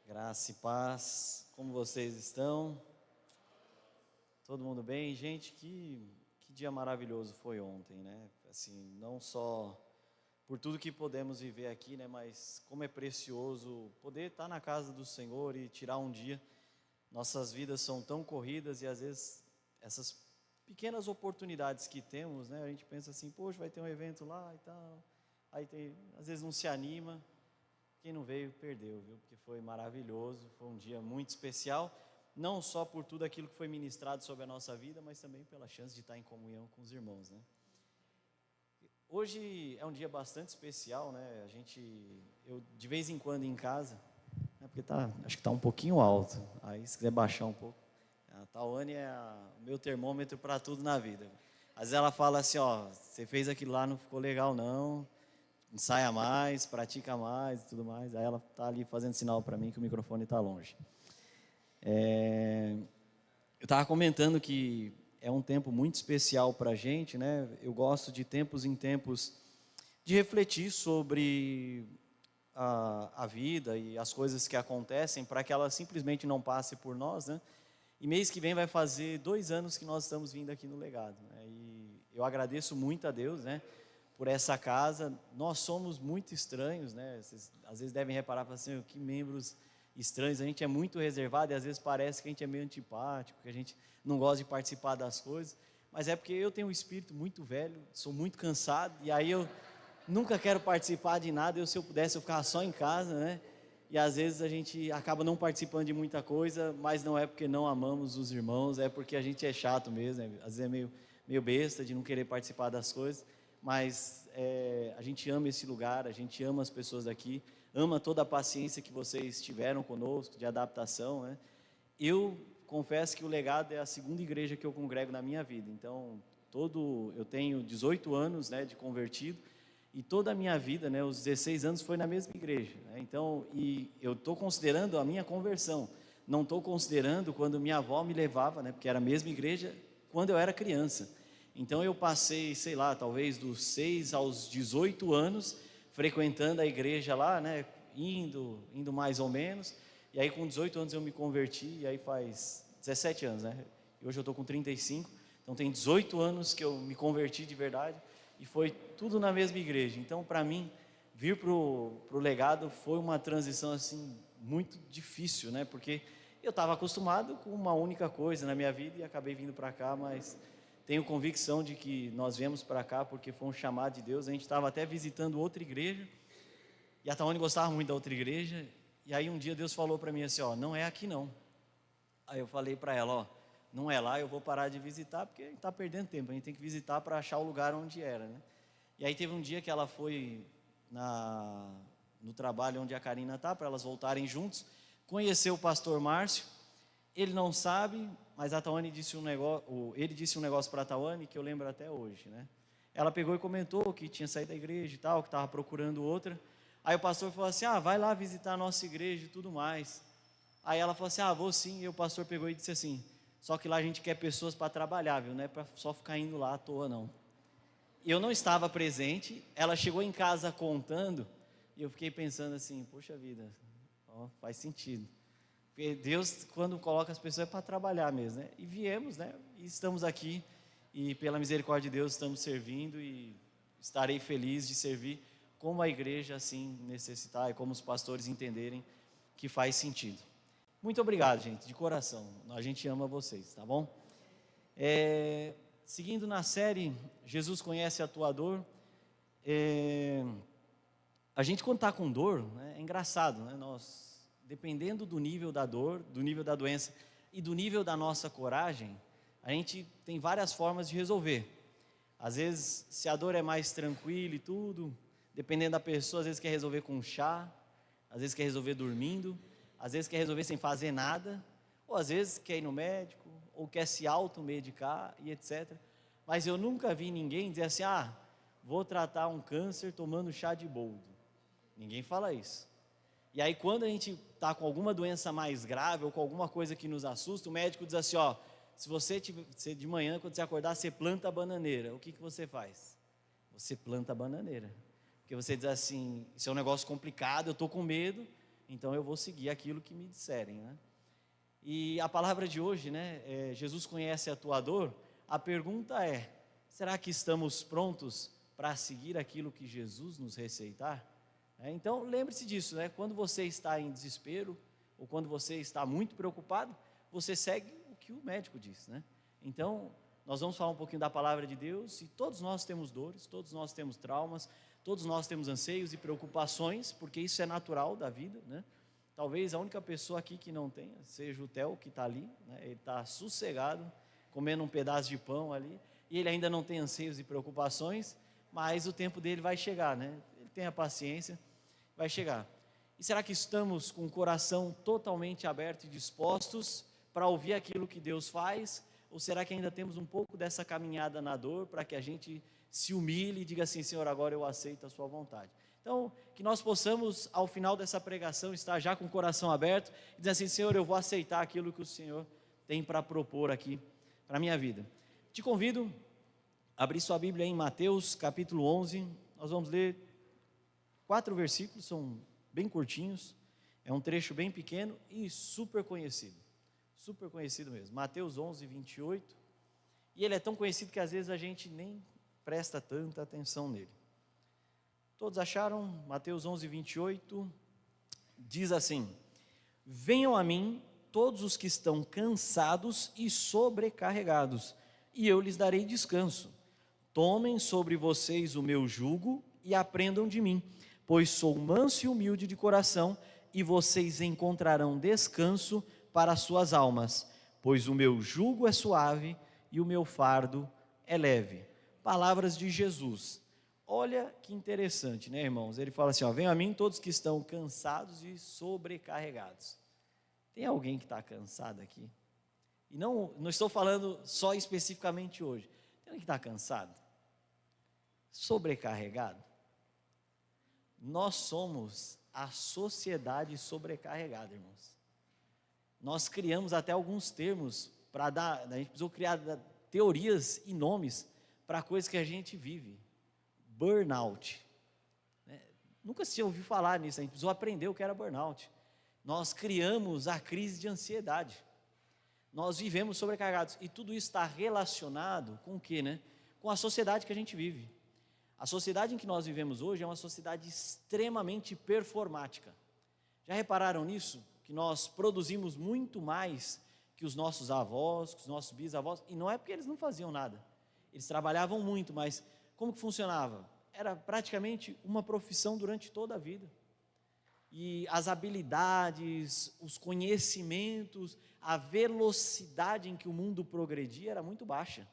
Graça e paz, como vocês estão? Todo mundo bem? Gente, que dia maravilhoso foi ontem, né? Assim, não só por tudo que podemos viver aqui, né? Mas como é precioso poder estar na casa do Senhor e tirar um dia. Nossas vidas são tão corridas e às vezes essas pequenas oportunidades que temos, né? A gente pensa assim, poxa, vai ter um evento lá e tal. Às vezes não se anima. Quem não veio, perdeu, viu? Porque foi maravilhoso, foi um dia muito especial, não só por tudo aquilo que foi ministrado sobre a nossa vida, mas também pela chance de estar em comunhão com os irmãos, né? Hoje é um dia bastante especial, né? Eu de vez em quando em casa, né? Porque acho que está um pouquinho alto, aí se quiser baixar um pouco. A Tawane é o meu termômetro para tudo na vida. Às vezes ela fala assim, ó, você fez aquilo lá, não ficou legal não, ensaia mais, pratica mais e tudo mais. Aí ela está ali fazendo sinal para mim que o microfone está longe. Eu estava comentando que é um tempo muito especial para a gente, né? Eu gosto de tempos em tempos de refletir sobre a vida e as coisas que acontecem para que ela simplesmente não passe por nós, né? E mês que vem vai fazer 2 anos que nós estamos vindo aqui no Legado, né? E eu agradeço muito a Deus, né? Por essa casa. Nós somos muito estranhos, né? Vocês às vezes devem reparar, assim, que membros estranhos. A gente é muito reservado e às vezes parece que a gente é meio antipático, que a gente não gosta de participar das coisas. Mas é porque eu tenho um espírito muito velho, sou muito cansado e aí eu nunca quero participar de nada. Se eu pudesse, eu ficava só em casa, né? E às vezes a gente acaba não participando de muita coisa, mas não é porque não amamos os irmãos, é porque a gente é chato mesmo, né? Às vezes é meio besta de não querer participar das coisas, mas a gente ama esse lugar, a gente ama as pessoas daqui, ama toda a paciência que vocês tiveram conosco, de adaptação, né? Eu confesso que o Legado é a segunda igreja que eu congrego na minha vida, então eu tenho 18 anos, né, de convertido, e toda a minha vida, né, os 16 anos foi na mesma igreja, né? Então, e eu estou considerando a minha conversão, não estou considerando quando minha avó me levava, né, porque era a mesma igreja, quando eu era criança. Então eu passei, sei lá, talvez dos 6 aos 18 anos, frequentando a igreja lá, né, indo mais ou menos, e aí com 18 anos eu me converti, e aí faz 17 anos, né, e hoje eu estou com 35, então tem 18 anos que eu me converti de verdade, e foi tudo na mesma igreja. Então, para mim, vir pro Legado foi uma transição assim muito difícil, né? Porque eu estava acostumado com uma única coisa na minha vida e acabei vindo para cá, mas tenho convicção de que nós viemos para cá porque foi um chamado de Deus. A gente estava até visitando outra igreja e a Tawane gostava muito da outra igreja. E aí um dia Deus falou para mim assim, ó, não é aqui não. Aí eu falei para ela, ó, não é lá, eu vou parar de visitar, porque a gente está perdendo tempo, a gente tem que visitar para achar o lugar onde era, né? E aí teve um dia que ela foi no trabalho onde a Karina está, para elas voltarem juntos, conheceu o pastor Márcio, ele não sabe, mas a Tawane disse ele disse um negócio para a Tawane que eu lembro até hoje, né? Ela pegou e comentou que tinha saído da igreja e tal, que estava procurando outra. Aí o pastor falou assim, vai lá visitar a nossa igreja e tudo mais. Aí ela falou assim, vou sim. E o pastor pegou e disse assim, só que lá a gente quer pessoas para trabalhar, viu? Não é para só ficar indo lá à toa, não. Eu não estava presente, ela chegou em casa contando, e eu fiquei pensando assim, poxa vida, faz sentido. Porque Deus, quando coloca as pessoas, é para trabalhar mesmo, né? E viemos, né? E estamos aqui, e pela misericórdia de Deus estamos servindo, e estarei feliz de servir como a igreja assim necessitar, e como os pastores entenderem que faz sentido. Muito obrigado, gente, de coração. A gente ama vocês, tá bom? Seguindo na série Jesus Conhece a Tua Dor, a gente quando está com dor, né, é engraçado, né? Nós, dependendo do nível da dor, do nível da doença e do nível da nossa coragem, a gente tem várias formas de resolver. Às vezes, se a dor é mais tranquila e tudo, dependendo da pessoa, às vezes quer resolver com chá, às vezes quer resolver dormindo, às vezes quer resolver sem fazer nada, ou às vezes quer ir no médico, ou quer se automedicar e etc. Mas eu nunca vi ninguém dizer assim, vou tratar um câncer tomando chá de boldo. Ninguém fala isso. E aí quando a gente está com alguma doença mais grave, ou com alguma coisa que nos assusta, o médico diz assim, se você de manhã, quando você acordar, você planta a bananeira, o que você faz? Você planta a bananeira. Porque você diz assim, isso é um negócio complicado, eu estou com medo, então eu vou seguir aquilo que me disserem, né? E a palavra de hoje, né, Jesus conhece a tua dor. A pergunta é: será que estamos prontos para seguir aquilo que Jesus nos receitar? Então lembre-se disso, né? Quando você está em desespero, ou quando você está muito preocupado, você segue o que o médico diz, né? Então, nós vamos falar um pouquinho da palavra de Deus, e todos nós temos dores, todos nós temos traumas, todos nós temos anseios e preocupações, porque isso é natural da vida, né? Talvez a única pessoa aqui que não tenha seja o Theo, que está ali, né? Ele está sossegado, comendo um pedaço de pão ali, e ele ainda não tem anseios e preocupações, mas o tempo dele vai chegar, né? Ele tem a paciência, vai chegar. E será que estamos com o coração totalmente aberto e dispostos para ouvir aquilo que Deus faz? Ou será que ainda temos um pouco dessa caminhada na dor para que a gente se humilhe e diga assim: Senhor, agora eu aceito a sua vontade? Então, que nós possamos, ao final dessa pregação, estar já com o coração aberto e dizer assim: Senhor, eu vou aceitar aquilo que o Senhor tem para propor aqui para a minha vida. Te convido a abrir sua Bíblia em Mateus capítulo 11. Nós vamos ler 4 versículos, são bem curtinhos, é um trecho bem pequeno e super conhecido mesmo. Mateus 11, 28, e ele é tão conhecido que às vezes a gente nem presta tanta atenção nele. Todos acharam? Mateus 11, 28, diz assim: venham a mim todos os que estão cansados e sobrecarregados, e eu lhes darei descanso. Tomem sobre vocês o meu jugo e aprendam de mim, pois sou manso e humilde de coração, e vocês encontrarão descanso para as suas almas, pois o meu jugo é suave e o meu fardo é leve. Palavras de Jesus. Olha que interessante, né, irmãos? Ele fala assim: venham a mim todos que estão cansados e sobrecarregados. Tem alguém que está cansado aqui? E não estou falando só especificamente hoje. Tem alguém que está cansado? Sobrecarregado? Nós somos a sociedade sobrecarregada, irmãos. Nós criamos até alguns termos para dar, a gente precisou criar teorias e nomes para coisas que a gente vive. Burnout. Nunca se ouviu falar nisso, a gente precisou aprender o que era burnout. Nós criamos a crise de ansiedade. Nós vivemos sobrecarregados, e tudo isso está relacionado com o quê, né? Com a sociedade que a gente vive. A sociedade em que nós vivemos hoje é uma sociedade extremamente performática. Já repararam nisso? Que nós produzimos muito mais que os nossos avós, que os nossos bisavós, e não é porque eles não faziam nada. Eles trabalhavam muito, mas como que funcionava? Era praticamente uma profissão durante toda a vida. E as habilidades, os conhecimentos, a velocidade em que o mundo progredia era muito baixa.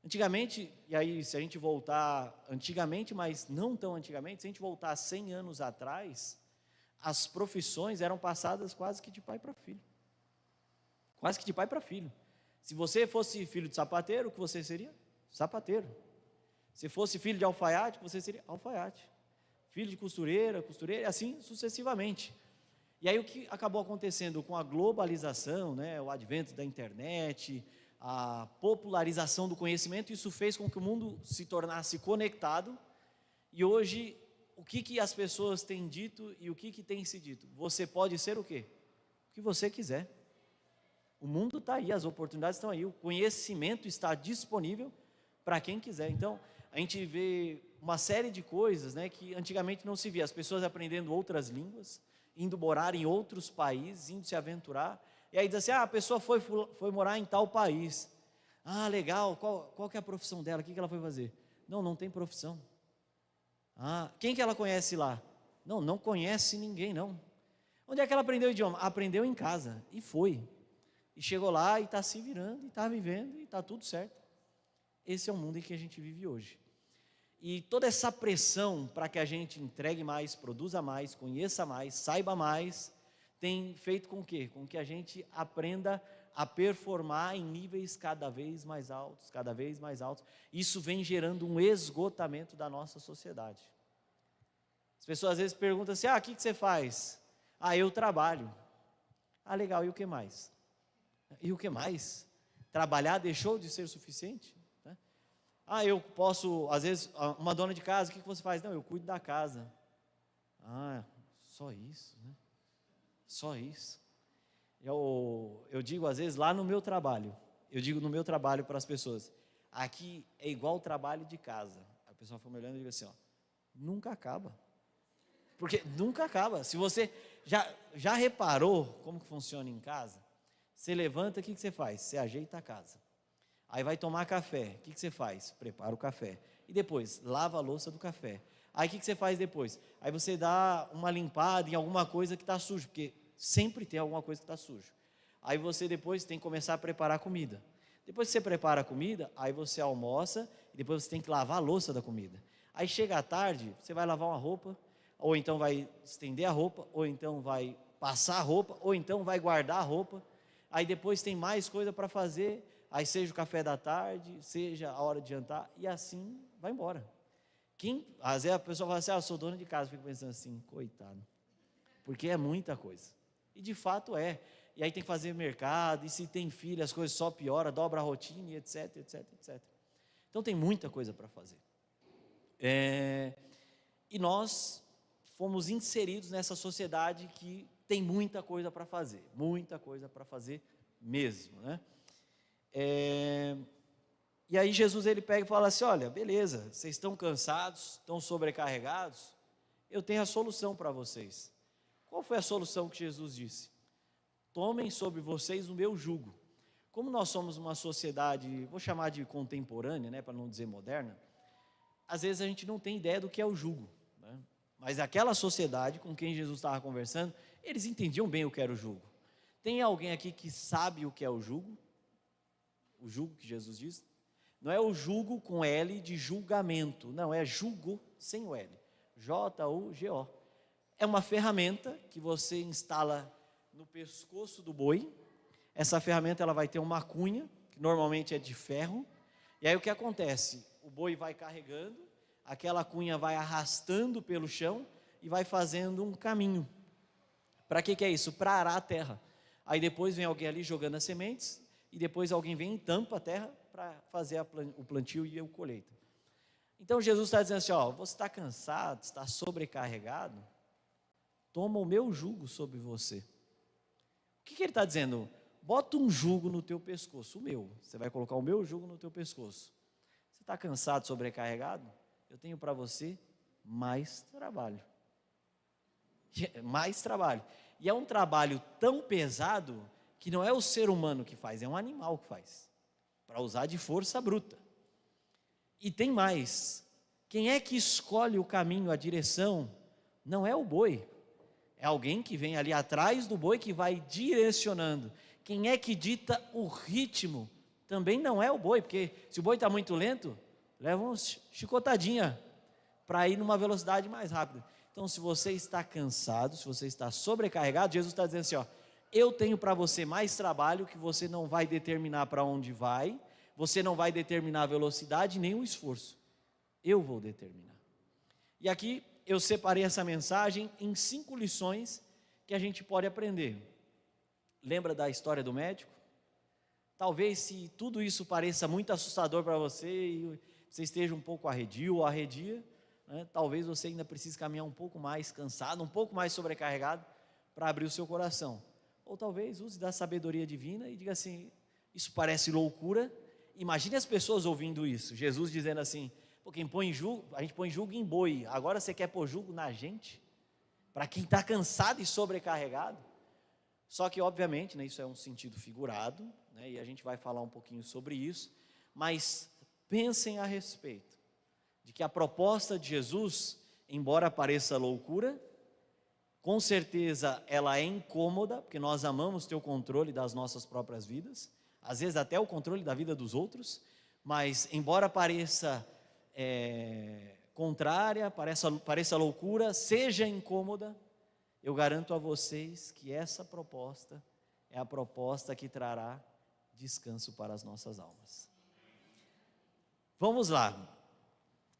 Antigamente, e aí se a gente voltar antigamente, mas não tão antigamente, se a gente voltar 100 anos atrás, as profissões eram passadas quase que de pai para filho. Quase que de pai para filho. Se você fosse filho de sapateiro, o que você seria? Sapateiro. Se fosse filho de alfaiate, você seria alfaiate. Filho de costureira, costureira, e assim sucessivamente. E aí o que acabou acontecendo com a globalização, né, o advento da internet, a popularização do conhecimento, isso fez com que o mundo se tornasse conectado. E hoje, o que as pessoas têm dito e o que tem se dito? Você pode ser o quê? O que você quiser. O mundo está aí, as oportunidades estão aí, o conhecimento está disponível para quem quiser. Então, a gente vê uma série de coisas, né, que antigamente não se via. As pessoas aprendendo outras línguas, indo morar em outros países, indo se aventurar. E aí diz assim: a pessoa foi morar em tal país. Ah, legal, qual que é a profissão dela? O que ela foi fazer? Não tem profissão. Ah, quem que ela conhece lá? Não conhece ninguém, não. Onde é que ela aprendeu o idioma? Aprendeu em casa, e foi. E chegou lá e está se virando, e está vivendo, e está tudo certo. Esse é o mundo em que a gente vive hoje. E toda essa pressão para que a gente entregue mais, produza mais, conheça mais, saiba mais, tem feito com quê? Com que a gente aprenda a performar em níveis cada vez mais altos, cada vez mais altos. Isso vem gerando um esgotamento da nossa sociedade. As pessoas às vezes perguntam assim: o que você faz? Eu trabalho. Legal, e o que mais? E o que mais? Trabalhar deixou de ser suficiente? Eu posso, às vezes, uma dona de casa, o que você faz? Eu cuido da casa. Só isso, né? Só isso. Eu digo às vezes lá no meu trabalho, para as pessoas, aqui é igual o trabalho de casa. A pessoa foi me olhando e digo assim, ó, nunca acaba. Porque nunca acaba. Se você já reparou como que funciona em casa? Você levanta, o que você faz? Você ajeita a casa. Aí vai tomar café, o que você faz? Prepara o café. E depois, lava a louça do café. Aí o que você faz depois? Aí você dá uma limpada em alguma coisa que está sujo, porque sempre tem alguma coisa que está sujo. Aí você depois tem que começar a preparar a comida. Depois que você prepara a comida, aí você almoça, e depois você tem que lavar a louça da comida. Aí chega à tarde, você vai lavar uma roupa, ou então vai estender a roupa, ou então vai passar a roupa, ou então vai guardar a roupa. Aí depois tem mais coisa para fazer, aí seja o café da tarde, seja a hora de jantar, e assim vai embora. Às vezes a pessoa fala assim, eu sou dona de casa, fico pensando assim, coitado, porque é muita coisa, e de fato é, e aí tem que fazer mercado, e se tem filho, as coisas só pioram, dobra a rotina, e etc, etc, etc. Então tem muita coisa para fazer. E nós fomos inseridos nessa sociedade que tem muita coisa para fazer mesmo, né? E aí Jesus ele pega e fala assim, olha, beleza, vocês estão cansados, estão sobrecarregados, eu tenho a solução para vocês. Qual foi a solução que Jesus disse? Tomem sobre vocês o meu jugo. Como nós somos uma sociedade, vou chamar de contemporânea, né, para não dizer moderna, às vezes a gente não tem ideia do que é o jugo, né? Mas aquela sociedade com quem Jesus estava conversando, eles entendiam bem o que era o jugo. Tem alguém aqui que sabe o que é o jugo? O jugo que Jesus disse? Não é o jugo com L de julgamento, não, é jugo sem o L, J-U-G-O. É uma ferramenta que você instala no pescoço do boi. Essa ferramenta ela vai ter uma cunha, que normalmente é de ferro, e aí o que acontece? O boi vai carregando, aquela cunha vai arrastando pelo chão e vai fazendo um caminho. Para que é isso? Para arar a terra. Aí depois vem alguém ali jogando as sementes, e depois alguém vem e tampa a terra para fazer o plantio e a colheita. Então Jesus está dizendo assim, ó, você está cansado, está sobrecarregado, toma o meu jugo sobre você. O que ele está dizendo? Bota um jugo no teu pescoço, o meu, você vai colocar o meu jugo no teu pescoço. Você está cansado, sobrecarregado? Eu tenho para você mais trabalho. Mais trabalho. E é um trabalho tão pesado que não é o ser humano que faz, é um animal que faz, para usar de força bruta. E tem mais, quem é que escolhe o caminho, a direção? Não é o boi, é alguém que vem ali atrás do boi que vai direcionando. Quem é que dita o ritmo? Também não é o boi, porque se o boi está muito lento, leva uma chicotadinha para ir numa velocidade mais rápida. Então se você está cansado, se você está sobrecarregado, Jesus está dizendo assim, ó, eu tenho para você mais trabalho que você não vai determinar para onde vai, você não vai determinar a velocidade nem o esforço, eu vou determinar. E aqui eu separei essa mensagem em 5 lições que a gente pode aprender. Lembra da história do médico? Talvez se tudo isso pareça muito assustador para você e você esteja um pouco arredio ou arredia, né, talvez você ainda precise caminhar um pouco mais cansado, um pouco mais sobrecarregado para abrir o seu coração. Ou talvez use da sabedoria divina e diga assim, isso parece loucura. Imagine as pessoas ouvindo isso, Jesus dizendo assim, pô, quem põe jugo, a gente põe jugo em boi, agora você quer pôr jugo na gente? Para quem está cansado e sobrecarregado? Só que obviamente, né, isso é um sentido figurado, né, e a gente vai falar um pouquinho sobre isso, mas pensem a respeito, de que a proposta de Jesus, embora pareça loucura, com certeza ela é incômoda, porque nós amamos ter o controle das nossas próprias vidas, às vezes até o controle da vida dos outros, mas embora pareça contrária, pareça loucura, seja incômoda, eu garanto a vocês que essa proposta é a proposta que trará descanso para as nossas almas. Vamos lá.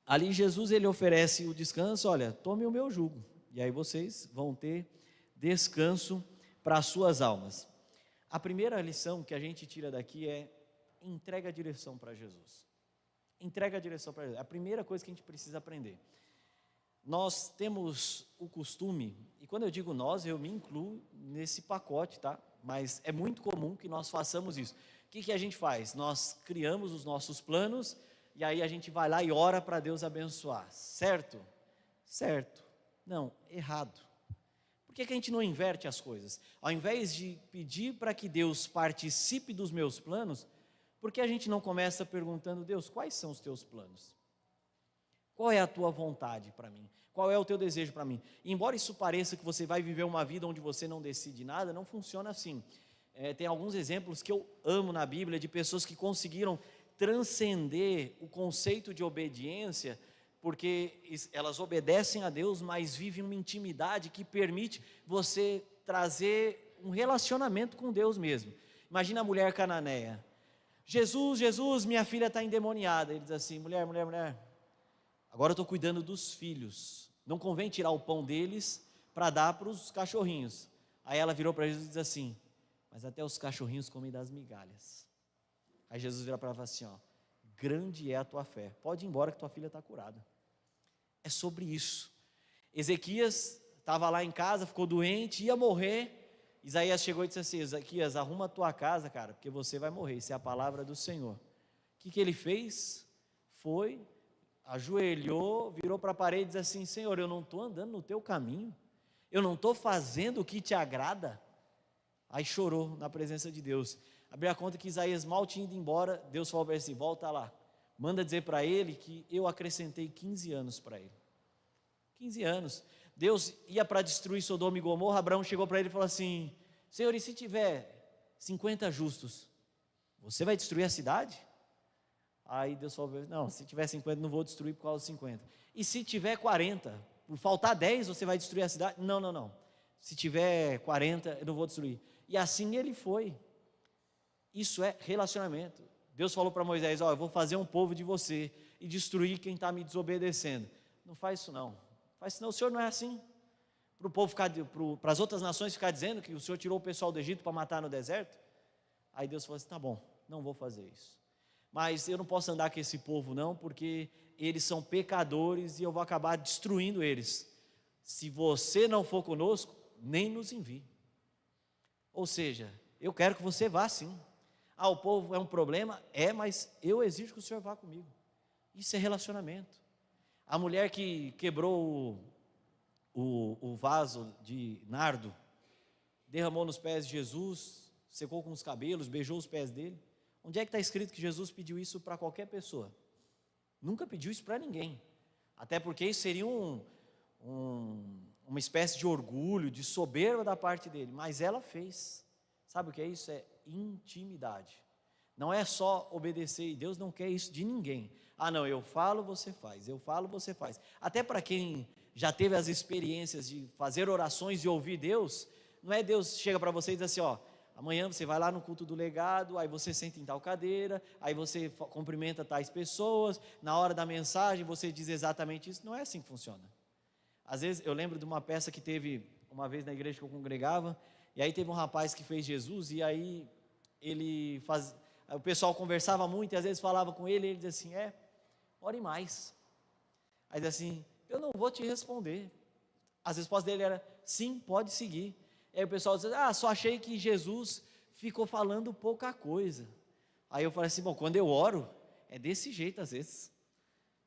Ali Jesus ele oferece o descanso, olha, tome o meu jugo, e aí vocês vão ter descanso para as suas almas. A primeira lição que a gente tira daqui é, entrega a direção para Jesus. Entrega a direção para Jesus, a primeira coisa que a gente precisa aprender. nós temos o costume, e quando eu digo nós, eu me incluo nesse pacote, tá? Mas é muito comum que nós façamos isso. O que a gente faz? Nós criamos os nossos planos, e aí a gente vai lá e ora para Deus abençoar, certo? Certo. Não, errado. Por que a gente não inverte as coisas? Ao invés de pedir para que Deus participe dos meus planos, por que a gente não começa perguntando, Deus, quais são os teus planos? Qual é a tua vontade para mim? Qual é o teu desejo para mim? E embora isso pareça que você vai viver uma vida onde você não decide nada, não funciona assim. Tem alguns exemplos que eu amo na Bíblia de pessoas que conseguiram transcender o conceito de obediência, porque elas obedecem a Deus, mas vivem uma intimidade que permite você trazer um relacionamento com Deus mesmo. Imagina a mulher cananeia. Jesus, Jesus, minha filha está endemoniada. Ele diz assim, mulher, agora eu estou cuidando dos filhos, não convém tirar o pão deles para dar para os cachorrinhos. Aí ela virou para Jesus e diz assim, mas até os cachorrinhos comem das migalhas. Aí Jesus vira para ela e fala assim, ó, grande é a tua fé, pode ir embora que tua filha está curada. É sobre isso. Ezequias estava lá em casa, ficou doente, ia morrer. Isaías chegou e disse assim, Ezequias, arruma a tua casa, cara, porque você vai morrer, isso é a palavra do Senhor. O que ele fez? Foi, ajoelhou, virou para a parede e disse assim, Senhor, eu não estou andando no teu caminho, eu não estou fazendo o que te agrada. Aí chorou na presença de Deus. Abriu a conta que Isaías mal tinha ido embora, Deus falou para ele assim, volta lá, manda dizer para ele que eu acrescentei 15 anos para ele. 15 anos. Deus ia para destruir Sodoma e Gomorra, Abraão chegou para ele e falou assim, Senhor, e se tiver 50 justos, você vai destruir a cidade? Aí Deus falou para ele, não, se tiver 50 não vou destruir por causa dos 50. E se tiver 40, por faltar 10 você vai destruir a cidade? Não. Se tiver 40 eu não vou destruir. E assim ele foi. Isso é relacionamento. Deus falou para Moisés, eu vou fazer um povo de você e destruir quem está me desobedecendo. Não faz isso não. Faz isso não, o Senhor não é assim. Para o povo ficar, para as outras nações ficar dizendo que o Senhor tirou o pessoal do Egito para matar no deserto. Aí Deus falou assim, tá bom, não vou fazer isso. Mas eu não posso andar com esse povo não, porque eles são pecadores e eu vou acabar destruindo eles. Se você não for conosco, nem nos envie. Ou seja, eu quero que você vá sim. O povo é um problema? Mas eu exijo que o Senhor vá comigo. Isso é relacionamento. A mulher que quebrou o vaso de nardo, derramou nos pés de Jesus, secou com os cabelos, beijou os pés dele. Onde é que está escrito que Jesus pediu isso para qualquer pessoa? Nunca pediu isso para ninguém. Até porque isso seria uma espécie de orgulho, de soberba da parte dele. Mas ela fez. Sabe o que é isso? É intimidade. Não é só obedecer, e Deus não quer isso de ninguém. Não, eu falo, você faz, eu falo, você faz. Até para quem já teve as experiências de fazer orações e ouvir Deus, não é Deus chega para você e diz assim, amanhã você vai lá no culto do legado, aí você senta em tal cadeira, aí você cumprimenta tais pessoas, na hora da mensagem você diz exatamente isso. Não é assim que funciona. Às vezes eu lembro de uma peça que teve uma vez na igreja que eu congregava, e aí teve um rapaz que fez Jesus, e aí o pessoal conversava muito, e às vezes falava com ele, e ele dizia assim, ore mais. Aí dizia assim, eu não vou te responder. As respostas dele eram, sim, pode seguir. Aí o pessoal dizia, só achei que Jesus ficou falando pouca coisa. Aí eu falei assim, bom, quando eu oro, é desse jeito às vezes.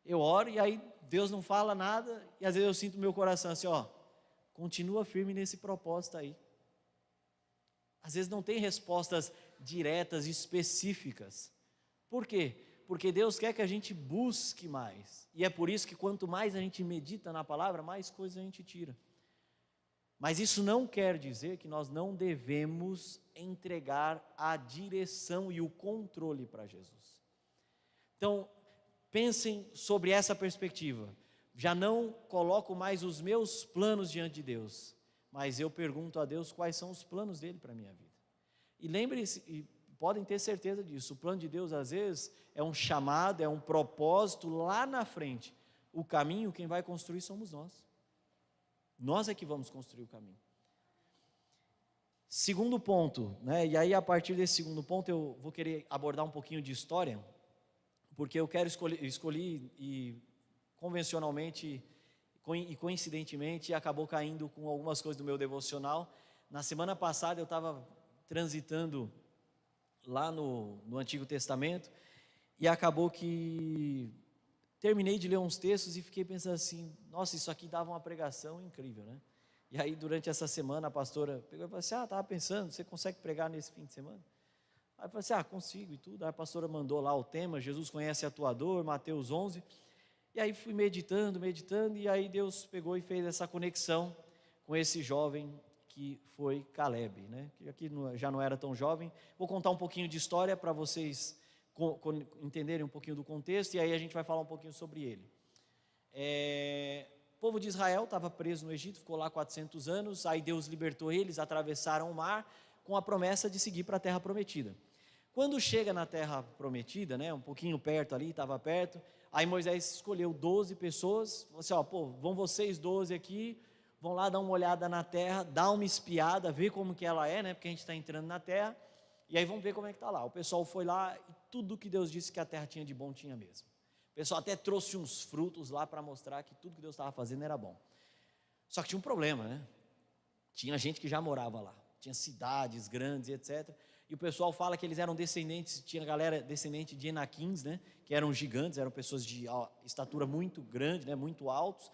Eu oro e aí Deus não fala nada, e às vezes eu sinto no meu coração assim, continua firme nesse propósito aí. Às vezes não tem respostas diretas, específicas. Por quê? Porque Deus quer que a gente busque mais. E é por isso que quanto mais a gente medita na palavra, mais coisas a gente tira. Mas isso não quer dizer que nós não devemos entregar a direção e o controle para Jesus. Então, pensem sobre essa perspectiva. Já não coloco mais os meus planos diante de Deus, mas eu pergunto a Deus quais são os planos dele para a minha vida. E lembrem-se, e podem ter certeza disso, o plano de Deus às vezes é um chamado, é um propósito lá na frente. O caminho, quem vai construir somos nós. Nós é que vamos construir o caminho. Segundo ponto, e aí a partir desse segundo ponto eu vou querer abordar um pouquinho de história, porque eu quero escolhi e convencionalmente e coincidentemente acabou caindo com algumas coisas do meu devocional. Na semana passada eu estava transitando lá no Antigo Testamento e acabou que terminei de ler uns textos e fiquei pensando assim, nossa, isso aqui dava uma pregação incrível, né? E aí durante essa semana a pastora pegou e falou assim, estava pensando, você consegue pregar nesse fim de semana? Aí eu falei assim, consigo e tudo. Aí a pastora mandou lá o tema, Jesus conhece a tua dor, Mateus 11. E aí fui meditando, e aí Deus pegou e fez essa conexão com esse jovem que foi Caleb, né? Que aqui já não era tão jovem. Vou contar um pouquinho de história para vocês entenderem um pouquinho do contexto, e aí a gente vai falar um pouquinho sobre ele. O povo de Israel estava preso no Egito, ficou lá 400 anos, aí Deus libertou eles, atravessaram o mar, com a promessa de seguir para a terra prometida. Quando chega na terra prometida, né, um pouquinho perto ali, estava perto, aí Moisés escolheu 12 pessoas, falou assim, vão vocês 12 aqui, vão lá dar uma olhada na terra, dar uma espiada, ver como que ela é, né, porque a gente está entrando na terra, e aí vamos ver como é que está lá. O pessoal foi lá e tudo que Deus disse que a terra tinha de bom, tinha mesmo. O pessoal até trouxe uns frutos lá para mostrar que tudo que Deus estava fazendo era bom. Só que tinha um problema, né? Tinha gente que já morava lá, tinha cidades grandes, etc. E o pessoal fala que eles eram descendentes, tinha galera descendente de Enaquins, né? Que eram gigantes, eram pessoas de estatura muito grande, né? Muito altos.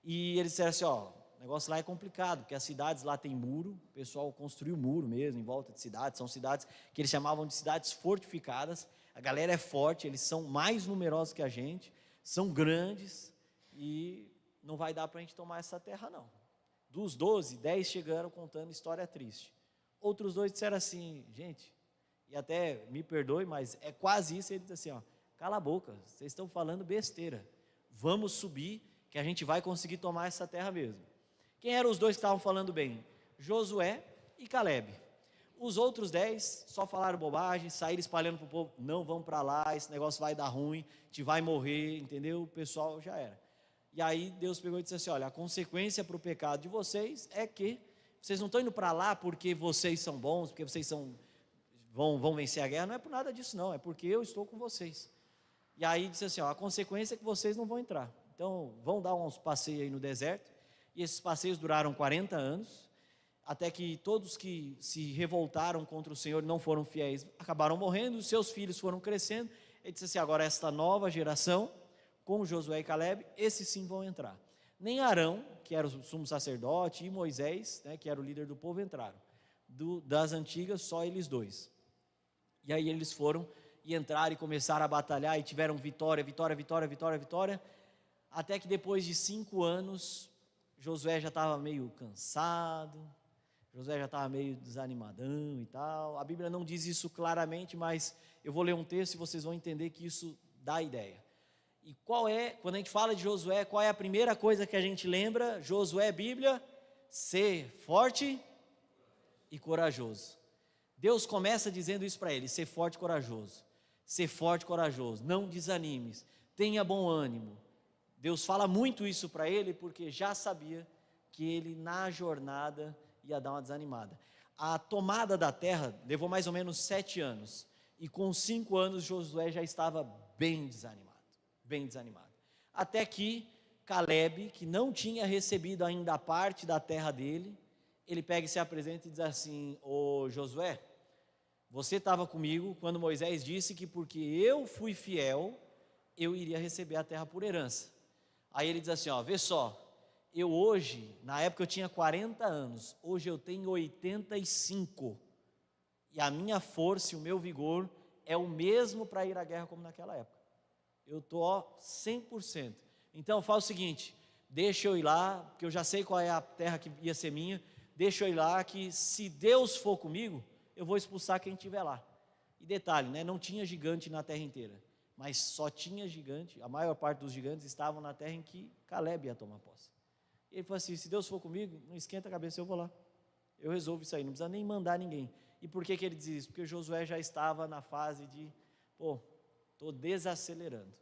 E eles disseram assim, o negócio lá é complicado, porque as cidades lá tem muro, o pessoal construiu muro mesmo em volta de cidades, são cidades que eles chamavam de cidades fortificadas, a galera é forte, eles são mais numerosos que a gente, são grandes e não vai dar para a gente tomar essa terra não. Dos 12, 10 chegaram contando história triste. Outros 2 disseram assim, gente, e até me perdoe, mas é quase isso, ele disse assim, cala a boca, vocês estão falando besteira, vamos subir que a gente vai conseguir tomar essa terra mesmo. Quem eram os 2 que estavam falando bem? Josué e Caleb. Os outros 10 só falaram bobagem, saíram espalhando para o povo, não vão para lá, esse negócio vai dar ruim, a gente vai morrer, entendeu? O pessoal já era. E aí Deus pegou e disse assim, olha, a consequência para o pecado de vocês é que vocês não estão indo para lá porque vocês são bons, porque vocês vão vencer a guerra, não é por nada disso não, é porque eu estou com vocês. E aí disse assim, a consequência é que vocês não vão entrar. Então vão dar uns passeios aí no deserto, e esses passeios duraram 40 anos, até que todos que se revoltaram contra o Senhor, não foram fiéis, acabaram morrendo, os seus filhos foram crescendo. Ele disse assim, agora esta nova geração, com Josué e Caleb, esses sim vão entrar. Nem Arão, que era o sumo sacerdote, e Moisés, né, que era o líder do povo, entraram. Das antigas, só eles 2. E aí eles foram e entraram e começaram a batalhar, e tiveram vitória, até que depois de 5 anos, Josué já estava meio cansado, Josué já estava meio desanimadão e tal. A Bíblia não diz isso claramente, mas eu vou ler um texto e vocês vão entender que isso dá ideia. E quando a gente fala de Josué, qual é a primeira coisa que a gente lembra? Josué, Bíblia, ser forte e corajoso. Deus começa dizendo isso para ele, ser forte e corajoso. Ser forte e corajoso, não desanimes, tenha bom ânimo. Deus fala muito isso para ele, porque já sabia que ele na jornada ia dar uma desanimada. A tomada da terra levou mais ou menos 7 anos, e com 5 anos Josué já estava bem desanimado. Até que Caleb, que não tinha recebido ainda a parte da terra dele, ele pega e se apresenta e diz assim, ô Josué, você estava comigo quando Moisés disse que porque eu fui fiel, eu iria receber a terra por herança. Aí ele diz assim, vê só, eu hoje, na época eu tinha 40 anos, hoje eu tenho 85, e a minha força e o meu vigor é o mesmo para ir à guerra como naquela época. Eu estou 100%. Então faz o seguinte, deixa eu ir lá, porque eu já sei qual é a terra que ia ser minha, deixa eu ir lá, que se Deus for comigo, eu vou expulsar quem estiver lá. E detalhe, né, não tinha gigante na terra inteira, mas só tinha gigante, a maior parte dos gigantes estavam na terra em que Caleb ia tomar posse. Ele falou assim, se Deus for comigo, não esquenta a cabeça, eu vou lá, eu resolvo isso aí, não precisa nem mandar ninguém. E por que ele diz isso? Porque Josué já estava na fase de, estou desacelerando.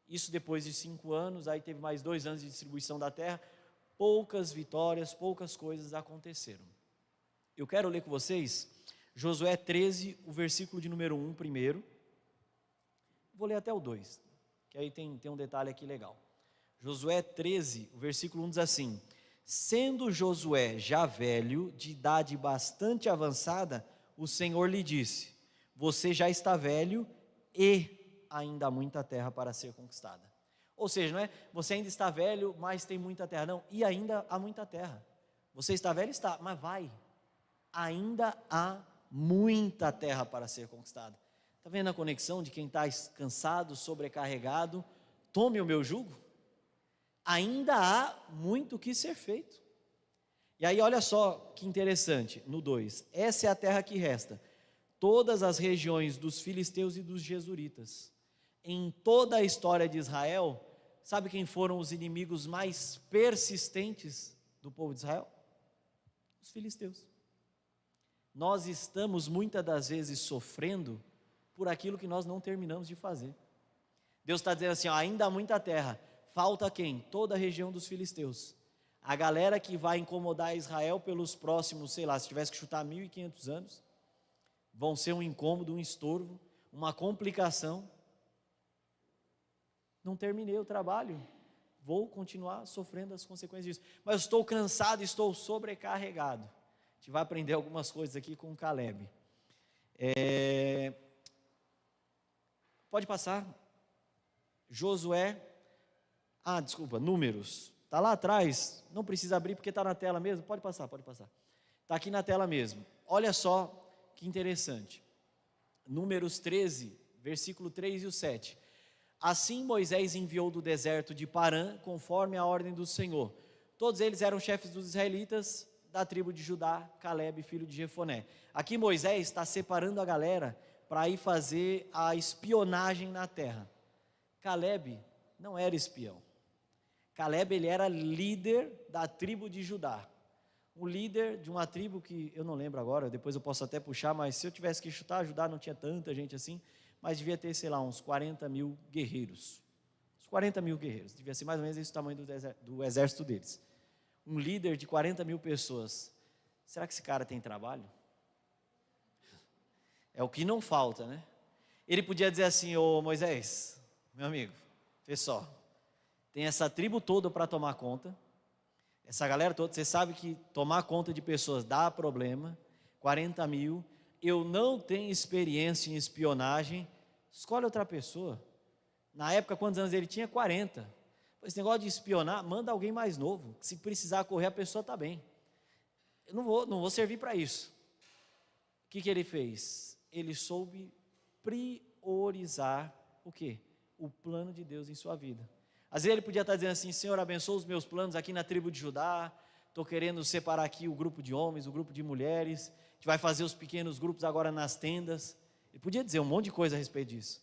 Isso depois de 5 anos, aí teve mais 2 anos de distribuição da terra, poucas vitórias, poucas coisas aconteceram. Eu quero ler com vocês Josué 13, o versículo de número 1 primeiro, vou ler até o 2, que aí tem um detalhe aqui legal. Josué 13, o versículo 1 diz assim: sendo Josué já velho, de idade bastante avançada, o Senhor lhe disse: você já está velho e ainda há muita terra para ser conquistada. Ou seja, não é você ainda está velho, mas tem muita terra. Não, e ainda há muita terra. Você está velho? Está, mas vai. Ainda há muita terra para ser conquistada. Está vendo a conexão de quem está cansado, sobrecarregado? Tome o meu jugo. Ainda há muito o que ser feito. E aí olha só que interessante, no 2, essa é a terra que resta, todas as regiões dos filisteus e dos jesuritas. Em toda a história de Israel, sabe quem foram os inimigos mais persistentes do povo de Israel? Os filisteus. Nós estamos muitas das vezes sofrendo por aquilo que nós não terminamos de fazer. Deus está dizendo assim, ó, ainda há muita terra. Falta quem? Toda a região dos filisteus. A galera que vai incomodar Israel pelos próximos, sei lá, se tivesse que chutar 1.500 anos, vão ser um incômodo, um estorvo, uma complicação. Não terminei o trabalho, vou continuar sofrendo as consequências disso. Mas estou cansado, estou sobrecarregado. A gente vai aprender algumas coisas aqui com o Caleb. Pode passar. Josué, Números, está lá atrás, não precisa abrir porque está na tela mesmo, pode passar, está aqui na tela mesmo. Olha só que interessante, Números 13, versículo 3 e o 7, assim Moisés enviou do deserto de Parã, conforme a ordem do Senhor, todos eles eram chefes dos israelitas, da tribo de Judá, Caleb, filho de Jefoné. Aqui Moisés está separando a galera, para ir fazer a espionagem na terra. Caleb não era espião. Caleb, ele era líder da tribo de Judá. Um líder de uma tribo que eu não lembro agora, depois eu posso até puxar, mas se eu tivesse que chutar, Judá não tinha tanta gente assim, mas devia ter, sei lá, uns 40 mil guerreiros. Uns 40 mil guerreiros, devia ser mais ou menos esse o tamanho do exército deles. Um líder de 40 mil pessoas. Será que esse cara tem trabalho? É o que não falta, né? Ele podia dizer assim, ô Moisés, meu amigo, vê só, tem essa tribo toda para tomar conta, essa galera toda, você sabe que tomar conta de pessoas dá problema, 40 mil, eu não tenho experiência em espionagem, escolhe outra pessoa. Na época, quantos anos ele tinha? 40. Esse negócio de espionar, manda alguém mais novo, que se precisar correr, a pessoa está bem. Eu não vou servir para isso. O que ele fez? Ele soube priorizar o quê? O plano de Deus em sua vida. Às vezes ele podia estar dizendo assim, Senhor, abençoa os meus planos aqui na tribo de Judá, estou querendo separar aqui o grupo de homens, o grupo de mulheres, a gente vai fazer os pequenos grupos agora nas tendas. Ele podia dizer um monte de coisa a respeito disso,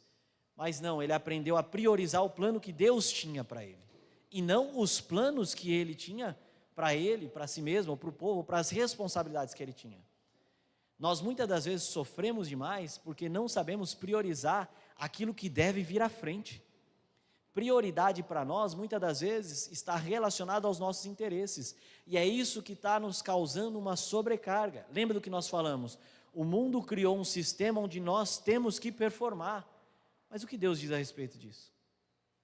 mas não, ele aprendeu a priorizar o plano que Deus tinha para ele, e não os planos que ele tinha para ele, para si mesmo, para o povo, para as responsabilidades que ele tinha. Nós muitas das vezes sofremos demais porque não sabemos priorizar aquilo que deve vir à frente. Prioridade para nós, muitas das vezes, está relacionado aos nossos interesses. E é isso que está nos causando uma sobrecarga. Lembra do que nós falamos? O mundo criou um sistema onde nós temos que performar. Mas o que Deus diz a respeito disso?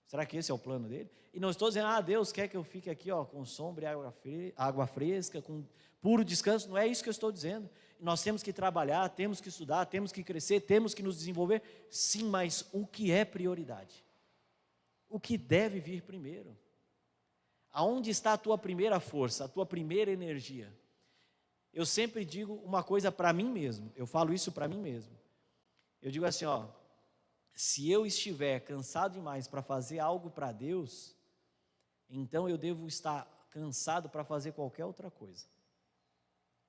Será que esse é o plano dele? E não estou dizendo, Deus quer que eu fique aqui com sombra e água fresca, com puro descanso. Não é isso que eu estou dizendo. Nós temos que trabalhar, temos que estudar, temos que crescer, temos que nos desenvolver. Sim, mas o que é prioridade? O que deve vir primeiro? Aonde está a tua primeira força, a tua primeira energia? Eu sempre digo uma coisa para mim mesmo, eu falo isso para mim mesmo. Eu digo assim, se eu estiver cansado demais para fazer algo para Deus, então eu devo estar cansado para fazer qualquer outra coisa.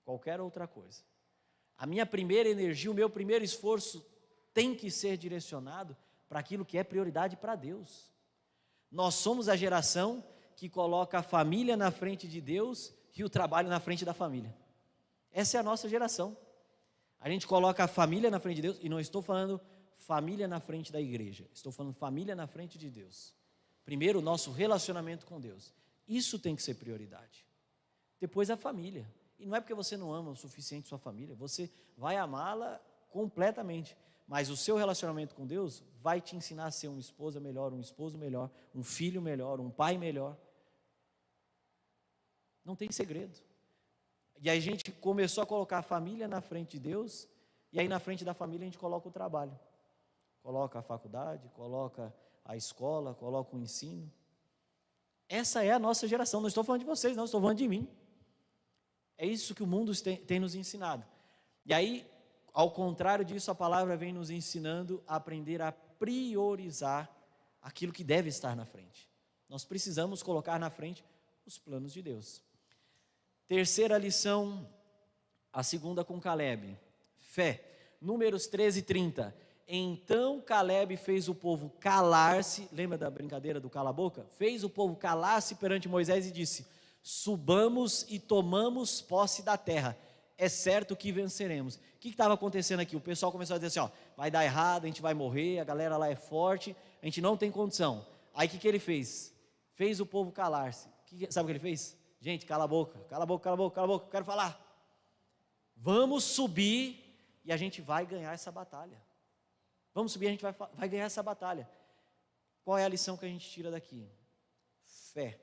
Qualquer outra coisa. A minha primeira energia, o meu primeiro esforço tem que ser direcionado para aquilo que é prioridade para Deus. Nós somos a geração que coloca a família na frente de Deus e o trabalho na frente da família. Essa é a nossa geração. A gente coloca a família na frente de Deus, e não estou falando família na frente da igreja, estou falando família na frente de Deus. Primeiro, o nosso relacionamento com Deus. Isso tem que ser prioridade. Depois a família. E não é porque você não ama o suficiente sua família, você vai amá-la completamente. mas o seu relacionamento com Deus vai te ensinar a ser uma esposa melhor, um esposo melhor, um filho melhor, um pai melhor. Não tem segredo. E aí a gente começou a colocar a família na frente de Deus, e aí na frente da família a gente coloca o trabalho. Coloca a faculdade, coloca a escola, coloca o ensino. Essa é a nossa geração, não estou falando de vocês, não, estou falando de mim. É isso que o mundo tem nos ensinado. E aí, ao contrário disso, a palavra vem nos ensinando a aprender a priorizar aquilo que deve estar na frente. Nós precisamos colocar na frente os planos de Deus. Terceira lição, a segunda com Caleb, fé. Números 13:30. Então Caleb fez o povo calar-se, lembra da brincadeira do cala-boca? Fez o povo calar-se perante Moisés e disse: subamos e tomamos posse da terra, é certo que venceremos. O que estava acontecendo aqui? O pessoal começou a dizer assim, vai dar errado, a gente vai morrer, a galera lá é forte, a gente não tem condição. Aí o que ele fez? Fez o povo calar-se. Sabe o que ele fez? Gente, cala a boca, cala a boca, cala a boca, cala a boca, quero falar. Vamos subir e a gente vai ganhar essa batalha. Vamos subir, a gente vai ganhar essa batalha. Qual é a lição que a gente tira daqui? Fé.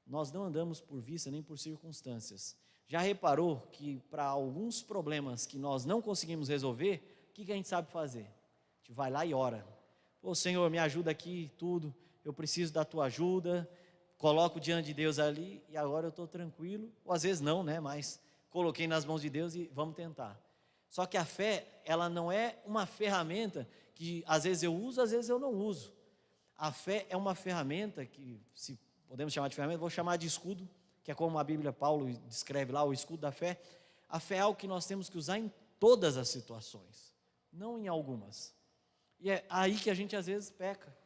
Nós não andamos por vista nem por circunstâncias. Já reparou que para alguns problemas que nós não conseguimos resolver, o que a gente sabe fazer? A gente vai lá e ora. Ô Senhor, me ajuda aqui, tudo, eu preciso da tua ajuda, coloco diante de Deus ali e agora eu estou tranquilo. Ou às vezes não, né? Mas coloquei nas mãos de Deus e vamos tentar. Só que a fé, ela não é uma ferramenta que às vezes eu uso, às vezes eu não uso. A fé é uma ferramenta que, se podemos chamar de ferramenta, vou chamar de escudo, que é como a Bíblia, Paulo descreve lá, o escudo da fé. A fé é algo que nós temos que usar em todas as situações, não em algumas. E é aí que a gente às vezes peca,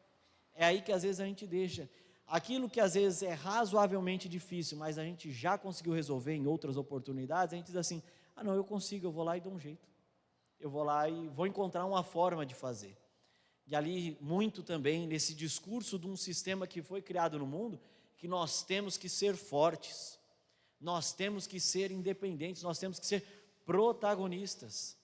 é aí que às vezes a gente deixa. Aquilo que às vezes é razoavelmente difícil, mas a gente já conseguiu resolver em outras oportunidades, a gente diz assim, não, eu consigo, eu vou lá e dou um jeito. Eu vou lá e vou encontrar uma forma de fazer. E ali muito também nesse discurso de um sistema que foi criado no mundo, que nós temos que ser fortes, nós temos que ser independentes, nós temos que ser protagonistas.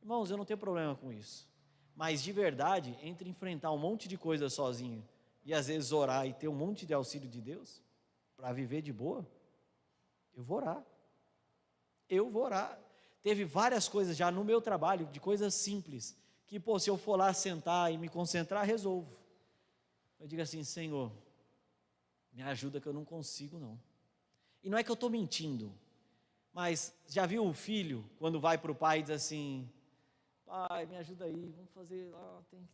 Irmãos, eu não tenho problema com isso, mas de verdade, entre enfrentar um monte de coisa sozinho e às vezes orar e ter um monte de auxílio de Deus, para viver de boa, eu vou orar. Eu vou orar. Teve várias coisas já no meu trabalho, de coisas simples, que se eu for lá sentar e me concentrar, resolvo. Eu digo assim, Senhor, me ajuda que eu não consigo não. E não é que eu estou mentindo, mas já viu o filho, quando vai para o pai e diz assim, pai, me ajuda aí, vamos fazer,